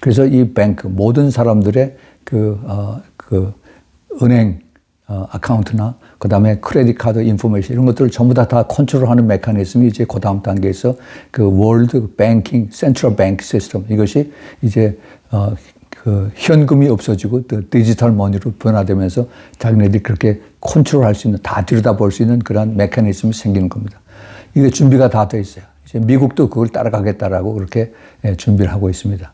그래서 이 뱅크, 모든 사람들의 그 은행 어카운트나 그 다음에 크레딧 카드 인포메이션 이런 것들을 전부 다 컨트롤하는 메커니즘이 이제 그 다음 단계에서 그 월드 뱅킹 센트럴 뱅크 시스템 이것이 이제 그 현금이 없어지고 디지털 머니로 변화되면서 자기네들이 그렇게 컨트롤할 수 있는 다 들여다볼 수 있는 그런 메커니즘이 생기는 겁니다. 이게 준비가 다 돼 있어요. 이제 미국도 그걸 따라가겠다라고 그렇게 준비를 하고 있습니다.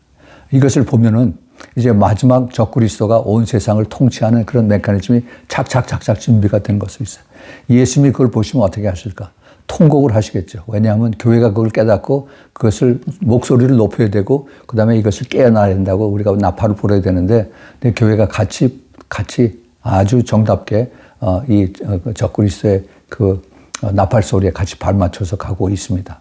이것을 보면은 이제 마지막 적그리스도가 온 세상을 통치하는 그런 메커니즘이 착착착착 준비가 된 것이 있어요. 예수님이 그걸 보시면 어떻게 하실까? 통곡을 하시겠죠. 왜냐하면 교회가 그걸 깨닫고 그것을 목소리를 높여야 되고 그 다음에 이것을 깨어나야 된다고 우리가 나팔을 불어야 되는데 교회가 같이 아주 정답게 이 적그리스도의 그 나팔 소리에 같이 발맞춰서 가고 있습니다.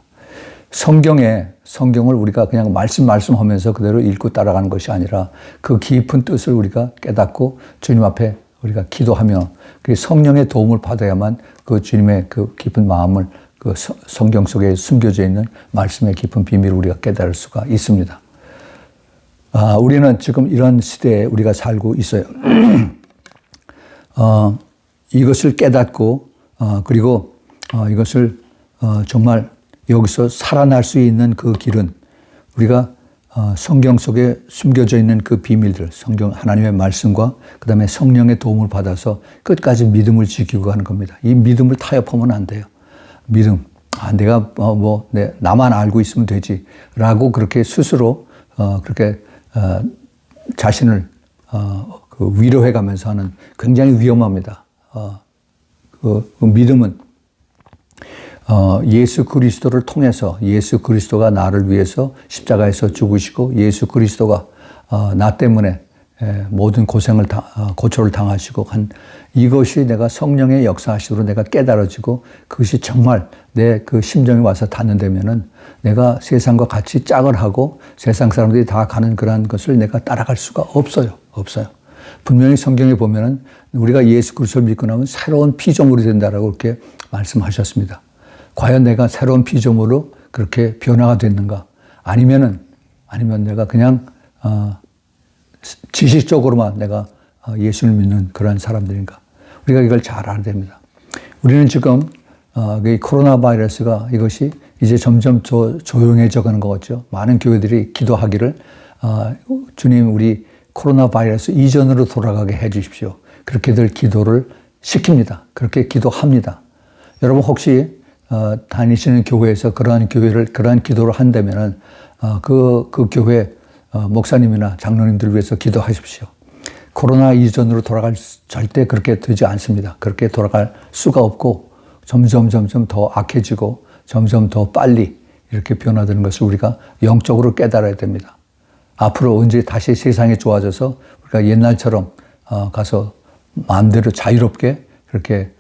성경을 우리가 그냥 말씀하면서 그대로 읽고 따라가는 것이 아니라 그 깊은 뜻을 우리가 깨닫고 주님 앞에 우리가 기도하며 그 성령의 도움을 받아야만 그 주님의 그 깊은 마음을 그 성경 속에 숨겨져 있는 말씀의 깊은 비밀을 우리가 깨달을 수가 있습니다. 우리는 지금 이런 시대에 우리가 살고 있어요. 이것을 깨닫고 그리고 이것을 정말 여기서 살아날 수 있는 그 길은 우리가 성경 속에 숨겨져 있는 그 비밀들, 성경 하나님의 말씀과 그 다음에 성령의 도움을 받아서 끝까지 믿음을 지키고 가는 겁니다. 이 믿음을 타협하면 안 돼요. 믿음. 내가 나만 알고 있으면 되지라고 그렇게 스스로 그렇게 자신을 그 위로해가면서 하는 굉장히 위험합니다. 그 믿음은 예수 그리스도를 통해서 예수 그리스도가 나를 위해서 십자가에서 죽으시고 예수 그리스도가 나 때문에 모든 고초를 당하시고 한 이것이 내가 성령의 역사하심으로 내가 깨달아지고 그것이 정말 내 그 심정에 와서 닿는다면은 내가 세상과 같이 짝을 하고 세상 사람들이 다 가는 그런 것을 내가 따라갈 수가 없어요. 분명히 성경에 보면은 우리가 예수 그리스도를 믿고 나면 새로운 피조물이 된다라고 그렇게 말씀하셨습니다. 과연 내가 새로운 피조물로 그렇게 변화가 됐는가? 아니면 내가 그냥 지식적으로만 내가 예수를 믿는 그런 사람들인가? 우리가 이걸 잘 알아야 됩니다. 우리는 지금 이 코로나 바이러스가 이것이 이제 점점 조용해져 가는 것 같죠. 많은 교회들이 기도하기를 주님 우리 코로나 바이러스 이전으로 돌아가게 해 주십시오. 그렇게들 기도를 시킵니다. 그렇게 기도합니다. 여러분 혹시 다니시는 교회에서 그러한 기도를 한다면은 그 교회 목사님이나 장로님들을 위해서 기도하십시오. 코로나 이전으로 절대 그렇게 되지 않습니다. 그렇게 돌아갈 수가 없고 점점 더 악해지고 점점 더 빨리 이렇게 변화되는 것을 우리가 영적으로 깨달아야 됩니다. 앞으로 언제 다시 세상이 좋아져서 우리가 옛날처럼 가서 마음대로 자유롭게 그렇게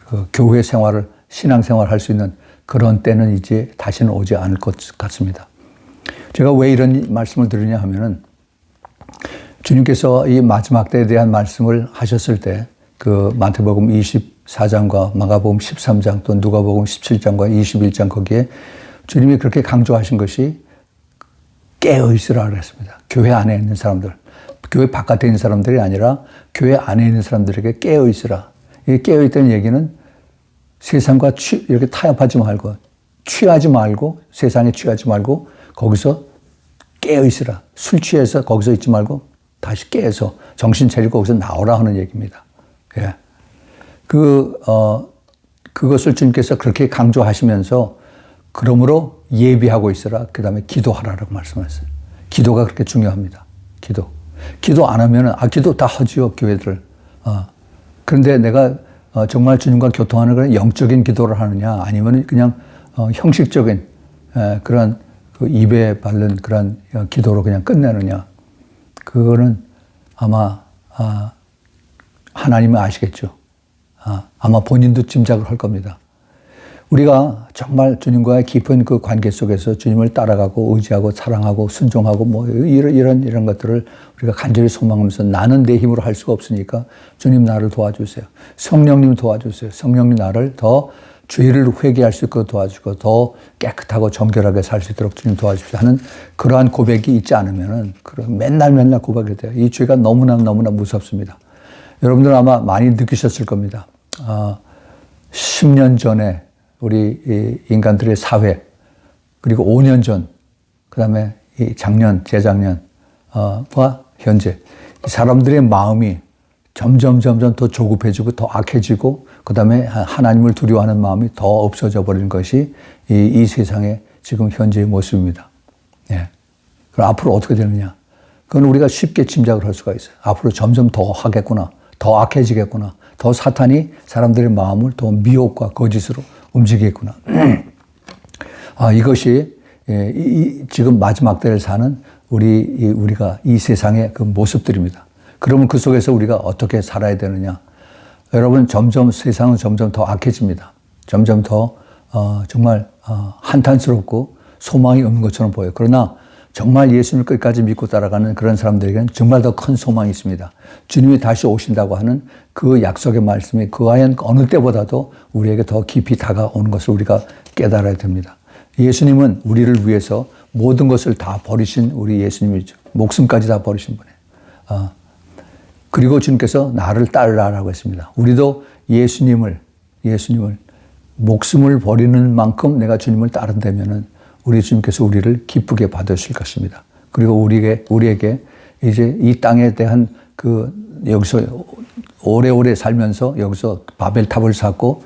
그 교회 생활을 신앙생활 할 수 있는 그런 때는 이제 다시는 오지 않을 것 같습니다. 제가 왜 이런 말씀을 드리냐 하면은 주님께서 이 마지막 때에 대한 말씀을 하셨을 때 그 마태복음 24장과 마가복음 13장 또 누가복음 17장과 21장 거기에 주님이 그렇게 강조하신 것이 깨어있으라 그랬습니다. 교회 안에 있는 사람들, 교회 바깥에 있는 사람들이 아니라 교회 안에 있는 사람들에게 깨어있으라. 이 깨어있다는 얘기는 세상과 이렇게 타협하지 말고 취하지 말고 세상에 취하지 말고 거기서 깨어있으라. 술 취해서 거기서 있지 말고 다시 깨어서 정신 차리고 거기서 나오라 하는 얘기입니다. 예. 그것을 주님께서 그렇게 강조하시면서 그러므로 예비하고 있으라. 그 다음에 기도하라라고 말씀하셨어요. 기도가 그렇게 중요합니다. 기도 안 하면은 기도 다 하지요 교회들. 그런데 내가 정말 주님과 교통하는 그런 영적인 기도를 하느냐 아니면 그냥 형식적인 그런 그 입에 바른 그런 기도로 그냥 끝내느냐. 그거는 아마 하나님은 아시겠죠. 아마 본인도 짐작을 할 겁니다. 우리가 정말 주님과의 깊은 그 관계 속에서 주님을 따라가고 의지하고 사랑하고 순종하고 뭐 이런 것들을 우리가 간절히 소망하면서 나는 내 힘으로 할 수가 없으니까 주님 나를 도와주세요. 성령님 도와주세요. 성령님 나를 더 죄를 회개할 수 있고 도와주고 더 깨끗하고 정결하게 살 수 있도록 주님 도와주십시오 하는 그러한 고백이 있지 않으면은 맨날 고백이 돼요. 이 죄가 너무나 무섭습니다. 여러분들 아마 많이 느끼셨을 겁니다. 10년 전에 우리 인간들의 사회, 그리고 5년 전, 그 다음에 작년, 재작년, 과 현재, 사람들의 마음이 점점 더 조급해지고 더 악해지고, 그 다음에 하나님을 두려워하는 마음이 더 없어져 버리는 것이 이 세상의 지금 현재의 모습입니다. 예. 그럼 앞으로 어떻게 되느냐? 그건 우리가 쉽게 짐작을 할 수가 있어요. 앞으로 점점 더 하겠구나. 더 악해지겠구나. 더 사탄이 사람들의 마음을 더 미혹과 거짓으로 움직이겠구나. 이것이 지금 마지막 때를 사는 우리가 이 세상의 그 모습들입니다. 그러면 그 속에서 우리가 어떻게 살아야 되느냐? 여러분, 세상은 점점 더 악해집니다. 점점 더 정말 한탄스럽고 소망이 없는 것처럼 보여요. 그러나 정말 예수님을 끝까지 믿고 따라가는 그런 사람들에게는 정말 더 큰 소망이 있습니다. 주님이 다시 오신다고 하는 그 약속의 말씀이 그와연 어느 때보다도 우리에게 더 깊이 다가오는 것을 우리가 깨달아야 됩니다. 예수님은 우리를 위해서 모든 것을 다 버리신 우리 예수님이죠. 목숨까지 다 버리신 분이에요. 그리고 주님께서 나를 따르라라고 했습니다. 우리도 예수님을 목숨을 버리는 만큼 내가 주님을 따른다면은 우리 주님께서 우리를 기쁘게 받으실 것입니다. 그리고 우리에게 이제 이 땅에 대한 여기서 오래오래 살면서 여기서 바벨탑을 쌓고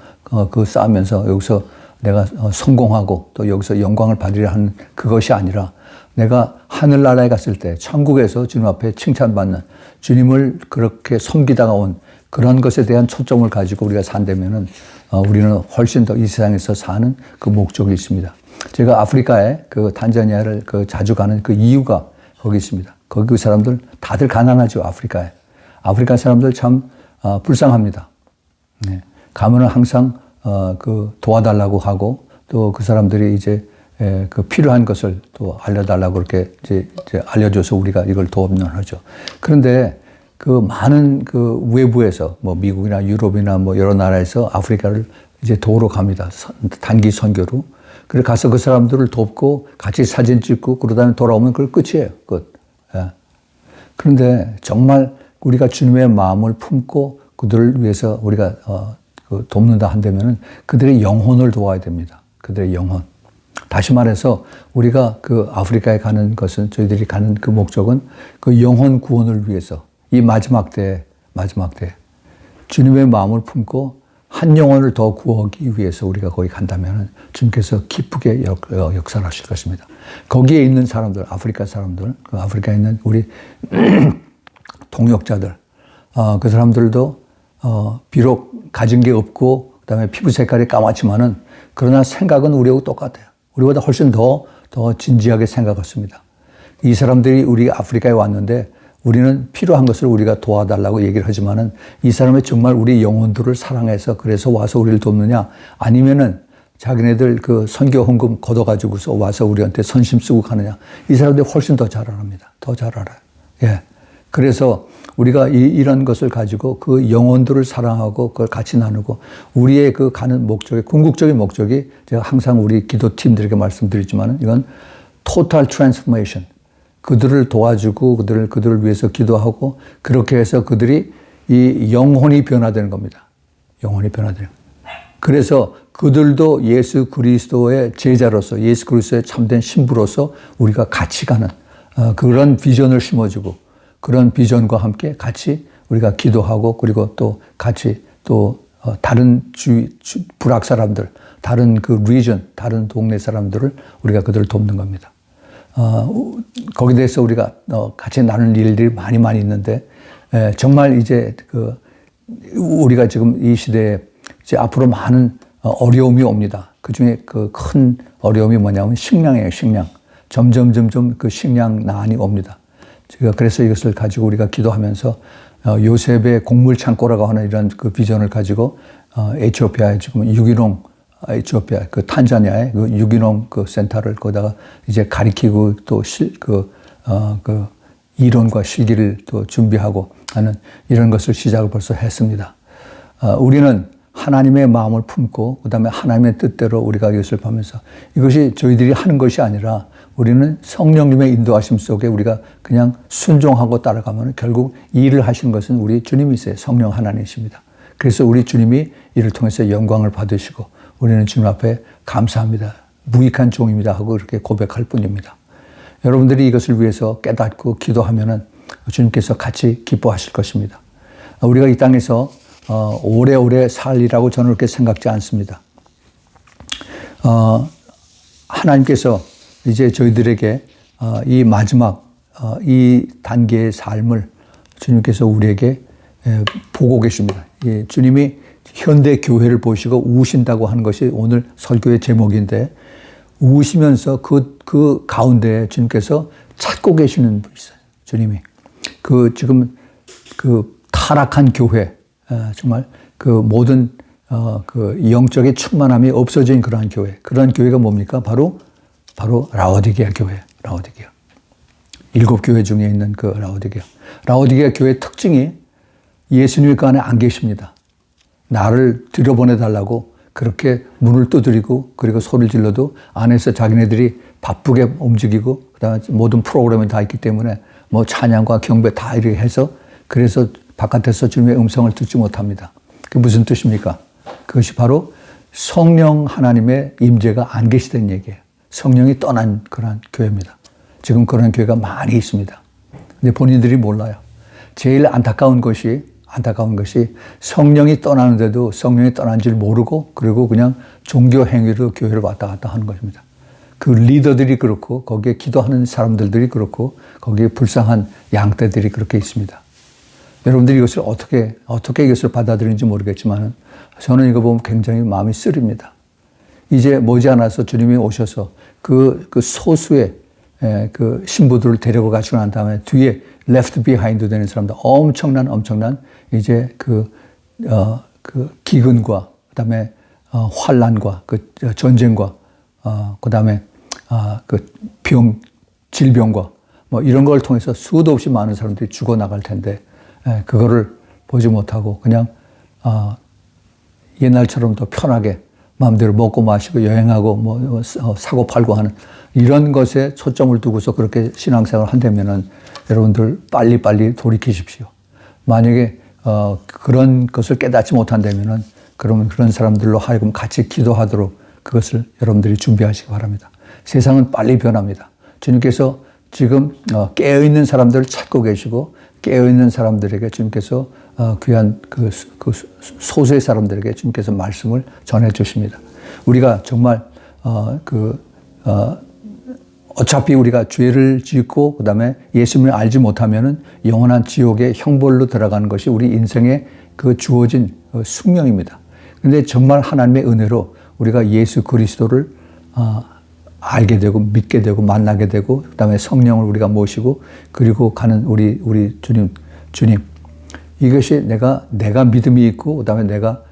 쌓으면서 여기서 내가 성공하고 또 여기서 영광을 받으려 하는 그것이 아니라 내가 하늘나라에 갔을 때 천국에서 주님 앞에 칭찬받는 주님을 그렇게 섬기다가 온 그런 것에 대한 초점을 가지고 우리가 산다면은 우리는 훨씬 더 이 세상에서 사는 그 목적이 있습니다. 제가 아프리카에 탄자니아를 자주 가는 그 이유가 거기 있습니다. 거기 그 사람들 다들 가난하죠. 아프리카 사람들 참 불쌍합니다. 네. 가면은 항상 도와달라고 하고 또 그 사람들이 이제 필요한 것을 또 알려달라고 그렇게 이제 알려줘서 우리가 이걸 도움을 하죠. 그런데 많은 외부에서 뭐 미국이나 유럽이나 뭐 여러 나라에서 아프리카를 이제 도우러 갑니다. 단기 선교로. 그래 가서 그 사람들을 돕고 같이 사진 찍고 그러다가 돌아오면 그걸 끝이에요. 끝. 예. 그런데 정말 우리가 주님의 마음을 품고 그들을 위해서 우리가 돕는다 한다면은 그들의 영혼을 도와야 됩니다. 그들의 영혼. 다시 말해서 우리가 아프리카에 가는 것은 저희들이 가는 그 목적은 그 영혼 구원을 위해서 이 마지막 때 주님의 마음을 품고 한 영혼을 더 구하기 위해서 우리가 거기 간다면 주님께서 기쁘게 역사하실 것입니다. 거기에 있는 사람들, 아프리카 사람들, 아프리카에 있는 우리 동역자들, 그 사람들도 비록 가진 게 없고 그다음에 피부 색깔이 까맣지만은 그러나 생각은 우리하고 똑같아요. 우리보다 훨씬 더 진지하게 생각했습니다. 이 사람들이 우리 아프리카에 왔는데 우리는 필요한 것을 우리가 도와달라고 얘기를 하지만은 이 사람이 정말 우리 영혼들을 사랑해서 그래서 와서 우리를 돕느냐 아니면은 자기네들 선교 헌금 걷어가지고서 와서 우리한테 선심 쓰고 가느냐 이 사람들이 훨씬 더 잘 알아합니다. 더 잘 알아요. 예. 그래서 우리가 이런 것을 가지고 그 영혼들을 사랑하고 그걸 같이 나누고 우리의 가는 목적이 궁극적인 목적이 제가 항상 우리 기도팀들에게 말씀드리지만은 이건 total transformation. 그들을 도와주고 그들을 위해서 기도하고 그렇게 해서 그들이 이 영혼이 변화되는 겁니다. 영혼이 변화되는. 그래서 그들도 예수 그리스도의 제자로서 예수 그리스도의 참된 신부로서 우리가 같이 가는 그런 비전을 심어주고 그런 비전과 함께 같이 우리가 기도하고 그리고 또 같이 또 다른 불악 사람들, 다른 리전, 다른 동네 사람들을 우리가 그들을 돕는 겁니다. 거기에 대해서 우리가 같이 나눌 일들이 많이 있는데 정말 이제 우리가 지금 이 시대에 이제 앞으로 많은 어려움이 옵니다. 그 중에 큰 어려움이 뭐냐면 식량이에요. 식량. 점점 그 식량난이 옵니다. 제가 그래서 이것을 가지고 우리가 기도하면서 요셉의 곡물 창고라고 하는 이런 그 비전을 가지고 에티오피아에 지금 유기농 에티오피아 그 탄자니아의 그 유기농 그 센터를 거기다가 이제 가리키고 또 그 이론과 실기를 또 준비하고 하는 이런 것을 시작을 벌써 했습니다. 우리는 하나님의 마음을 품고 그다음에 하나님의 뜻대로 우리가 이것을 보면서 이것이 저희들이 하는 것이 아니라 우리는 성령님의 인도하심 속에 우리가 그냥 순종하고 따라가면 결국 이 일을 하시는 것은 우리 주님이세요. 성령 하나님이십니다. 그래서 우리 주님이 이를 통해서 영광을 받으시고 우리는 주님 앞에 감사합니다. 무익한 종입니다 하고 그렇게 고백할 뿐입니다. 여러분들이 이것을 위해서 깨닫고 기도하면은 주님께서 같이 기뻐하실 것입니다. 우리가 이 땅에서 오래오래 살리라고 저는 그렇게 생각지 않습니다. 하나님께서 이제 저희들에게 이 마지막 이 단계의 삶을 주님께서 우리에게 보고 계십니다. 주님이 현대 교회를 보시고 우신다고 하는 것이 오늘 설교의 제목인데 우시면서 그 가운데 주님께서 찾고 계시는 분이세요. 주님이 지금 타락한 교회 정말 그 모든 그 영적인 충만함이 없어진 그러한 그런 교회가 뭡니까? 바로 라오디게아 교회, 라오디게아. 7교회 중에 있는 그 라오디게아 교회의 특징이 예수님이 그 안에 안 계십니다. 나를 들여보내달라고 그렇게 문을 두드리고 그리고 소리를 질러도 안에서 자기네들이 바쁘게 움직이고 그다음에 모든 프로그램이 다 있기 때문에 뭐 찬양과 경배 다 이렇게 해서 그래서 바깥에서 주님의 음성을 듣지 못합니다. 그게 무슨 뜻입니까? 그것이 바로 성령 하나님의 임재가 안 계시다는 얘기예요. 성령이 떠난 그런 교회입니다. 지금 그런 교회가 많이 있습니다. 근데 본인들이 몰라요. 제일 안타까운 것이 성령이 떠나는데도 성령이 떠난 줄 모르고 그리고 그냥 종교 행위로 교회를 왔다 갔다 하는 것입니다. 그 리더들이 그렇고 거기에 기도하는 사람들이 그렇고 거기에 불쌍한 양떼들이 그렇게 있습니다. 여러분들이 이것을 어떻게 이것을 받아들이는지 모르겠지만 저는 이거 보면 굉장히 마음이 쓰립니다. 이제 머지않아서 주님이 오셔서 그 소수의 그 신부들을 데리고 가시고 난 다음에 뒤에 left behind 되는 사람들 엄청난 이제 그 기근과 그다음에 환란과 그 전쟁과 그다음에 그 질병과 뭐 이런 걸 통해서 수도 없이 많은 사람들이 죽어 나갈 텐데 그거를 보지 못하고 그냥 옛날처럼 더 편하게 마음대로 먹고 마시고 여행하고 뭐 사고 팔고 하는 이런 것에 초점을 두고서 그렇게 신앙생활을 한다면은 여러분들 빨리 돌이키십시오. 만약에 그런 것을 깨닫지 못한다면은 그러면 그런 사람들로 하여금 같이 기도하도록 그것을 여러분들이 준비하시기 바랍니다. 세상은 빨리 변합니다. 주님께서 지금 깨어있는 사람들을 찾고 계시고 깨어있는 사람들에게 주님께서 귀한 그 소수의 사람들에게 주님께서 말씀을 전해 주십니다. 우리가 정말 어차피 우리가 죄를 짓고 그다음에 예수님을 알지 못하면은 영원한 지옥의 형벌로 들어가는 것이 우리 인생의 그 주어진 숙명입니다. 그런데 정말 하나님의 은혜로 우리가 예수 그리스도를 알게 되고 믿게 되고 만나게 되고 그다음에 성령을 우리가 모시고 그리고 가는 우리 주님 이것이 내가 믿음이 있고 그다음에 내가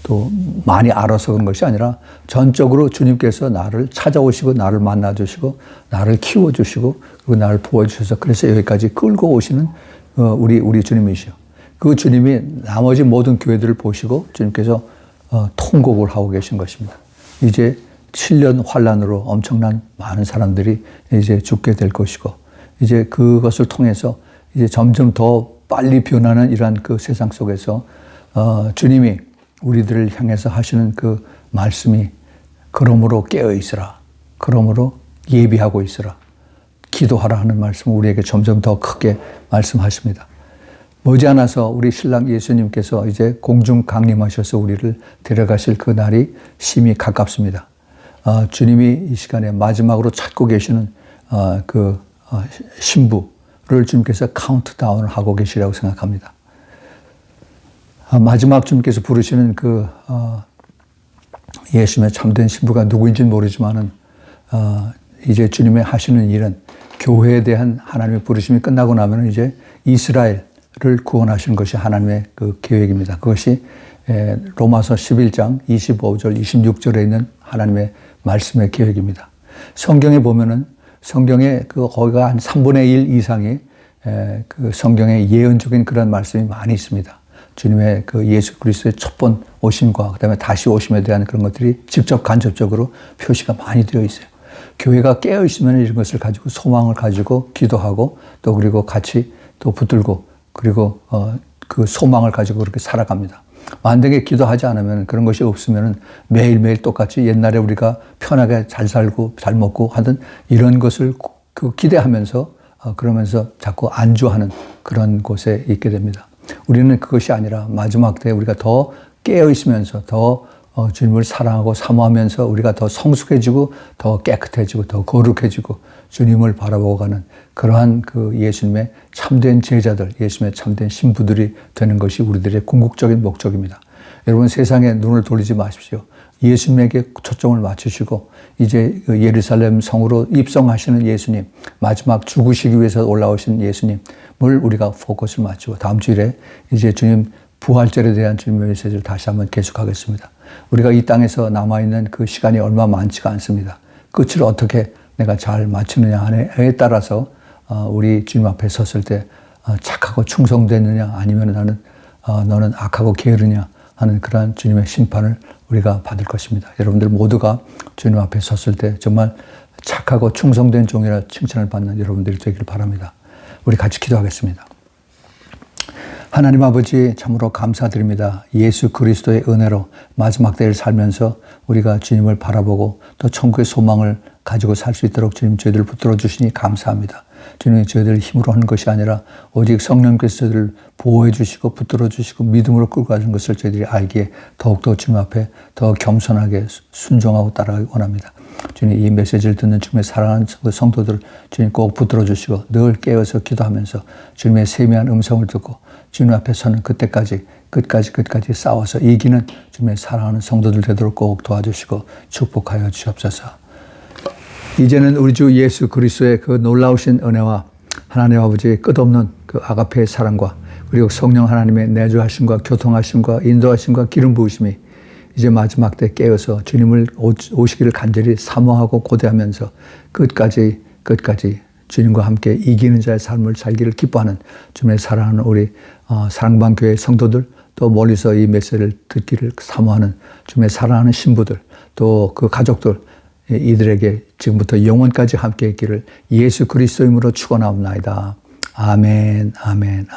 또 많이 알아서 그런 것이 아니라 전적으로 주님께서 나를 찾아오시고 나를 만나주시고 나를 키워주시고 그리고 나를 부어주셔서 그래서 여기까지 끌고 오시는 우리 주님이시요. 그 주님이 나머지 모든 교회들을 보시고 주님께서 통곡을 하고 계신 것입니다. 이제 7년 환란으로 엄청난 많은 사람들이 이제 죽게 될 것이고 이제 그것을 통해서 이제 점점 더 빨리 변하는 이러한 그 세상 속에서 주님이 우리들을 향해서 하시는 그 말씀이 그러므로 깨어 있으라. 그러므로 예비하고 있으라. 기도하라 하는 말씀을 우리에게 점점 더 크게 말씀하십니다. 머지않아서 우리 신랑 예수님께서 이제 공중 강림하셔서 우리를 데려가실 그 날이 심히 가깝습니다. 주님이 이 시간에 마지막으로 찾고 계시는 신부를 주님께서 카운트다운을 하고 계시라고 생각합니다. 마지막 주님께서 부르시는 예수님의 참된 신부가 누구인지는 모르지만은 이제 주님의 하시는 일은 교회에 대한 하나님의 부르심이 끝나고 나면 이제 이스라엘을 구원하시는 것이 하나님의 그 계획입니다. 그것이 로마서 11장 25절, 26절에 있는 하나님의 말씀의 계획입니다. 성경에 보면은 성경에 거기가 한 3분의 1 이상이 그 성경에 예언적인 그런 말씀이 많이 있습니다. 주님의 그 예수 그리스도의 첫 번 오심과 그다음에 다시 오심에 대한 그런 것들이 직접 간접적으로 표시가 많이 되어 있어요. 교회가 깨어 있으면 이런 것을 가지고 소망을 가지고 기도하고 또 그리고 같이 또 붙들고 그리고 그 소망을 가지고 그렇게 살아갑니다. 만약에 기도하지 않으면 그런 것이 없으면 매일매일 똑같이 옛날에 우리가 편하게 잘 살고 잘 먹고 하던 이런 것을 기대하면서 그러면서 자꾸 안주하는 그런 곳에 있게 됩니다. 우리는 그것이 아니라 마지막 때에 우리가 더 깨어 있으면서 더 주님을 사랑하고 사모하면서 우리가 더 성숙해지고 더 깨끗해지고 더 거룩해지고 주님을 바라보고 가는 그러한 그 예수님의 참된 제자들, 예수님의 참된 신부들이 되는 것이 우리들의 궁극적인 목적입니다. 여러분 세상에 눈을 돌리지 마십시오. 예수님에게 초점을 맞추시고 이제 예루살렘 성으로 입성하시는 예수님, 마지막 죽으시기 위해서 올라오신 예수님을 우리가 포커스를 맞추고 다음 주일에 이제 주님 부활절에 대한 주님의 메시지를 다시 한번 계속하겠습니다. 우리가 이 땅에서 남아있는 그 시간이 얼마 많지가 않습니다. 끝을 어떻게 내가 잘 맞추느냐에 따라서 우리 주님 앞에 섰을 때 착하고 충성됐느냐 아니면 너는 악하고 게으르냐 하는 그러한 주님의 심판을 우리가 받을 것입니다. 여러분들 모두가 주님 앞에 섰을 때 정말 착하고 충성된 종이라 칭찬을 받는 여러분들이 되기를 바랍니다. 우리 같이 기도하겠습니다. 하나님 아버지 참으로 감사드립니다. 예수 그리스도의 은혜로 마지막 때를 살면서 우리가 주님을 바라보고 또 천국의 소망을 가지고 살 수 있도록 주님 저희들을 붙들어 주시니 감사합니다. 주님이 저희들 힘으로 하는 것이 아니라 오직 성령께서 저희들을 보호해 주시고 붙들어 주시고 믿음으로 끌고 가는 것을 저희들이 알기에 더욱더 주님 앞에 더 겸손하게 순종하고 따라가기 원합니다. 주님 이 메시지를 듣는 주님의 사랑하는 성도들 주님 꼭 붙들어 주시고 늘 깨어서 기도하면서 주님의 세미한 음성을 듣고 주님 앞에 서는 그때까지 끝까지 싸워서 이기는 주님의 사랑하는 성도들 되도록 꼭 도와주시고 축복하여 주시옵소서. 이제는 우리 주 예수 그리스도의 그 놀라우신 은혜와 하나님 아버지의 끝없는 그 아가페의 사랑과 그리고 성령 하나님의 내주하심과 교통하심과 인도하심과 기름 부으심이 이제 마지막 때 깨어서 주님을 오시기를 간절히 사모하고 고대하면서 끝까지 주님과 함께 이기는 자의 삶을 살기를 기뻐하는 주님의 사랑하는 우리 사랑방교회 성도들 또 멀리서 이 메시지를 듣기를 사모하는 주님의 사랑하는 신부들 또 그 가족들 이들에게 지금부터 영원까지 함께 있기를 예수 그리스도 이름으로 축원하옵나이다. 아멘.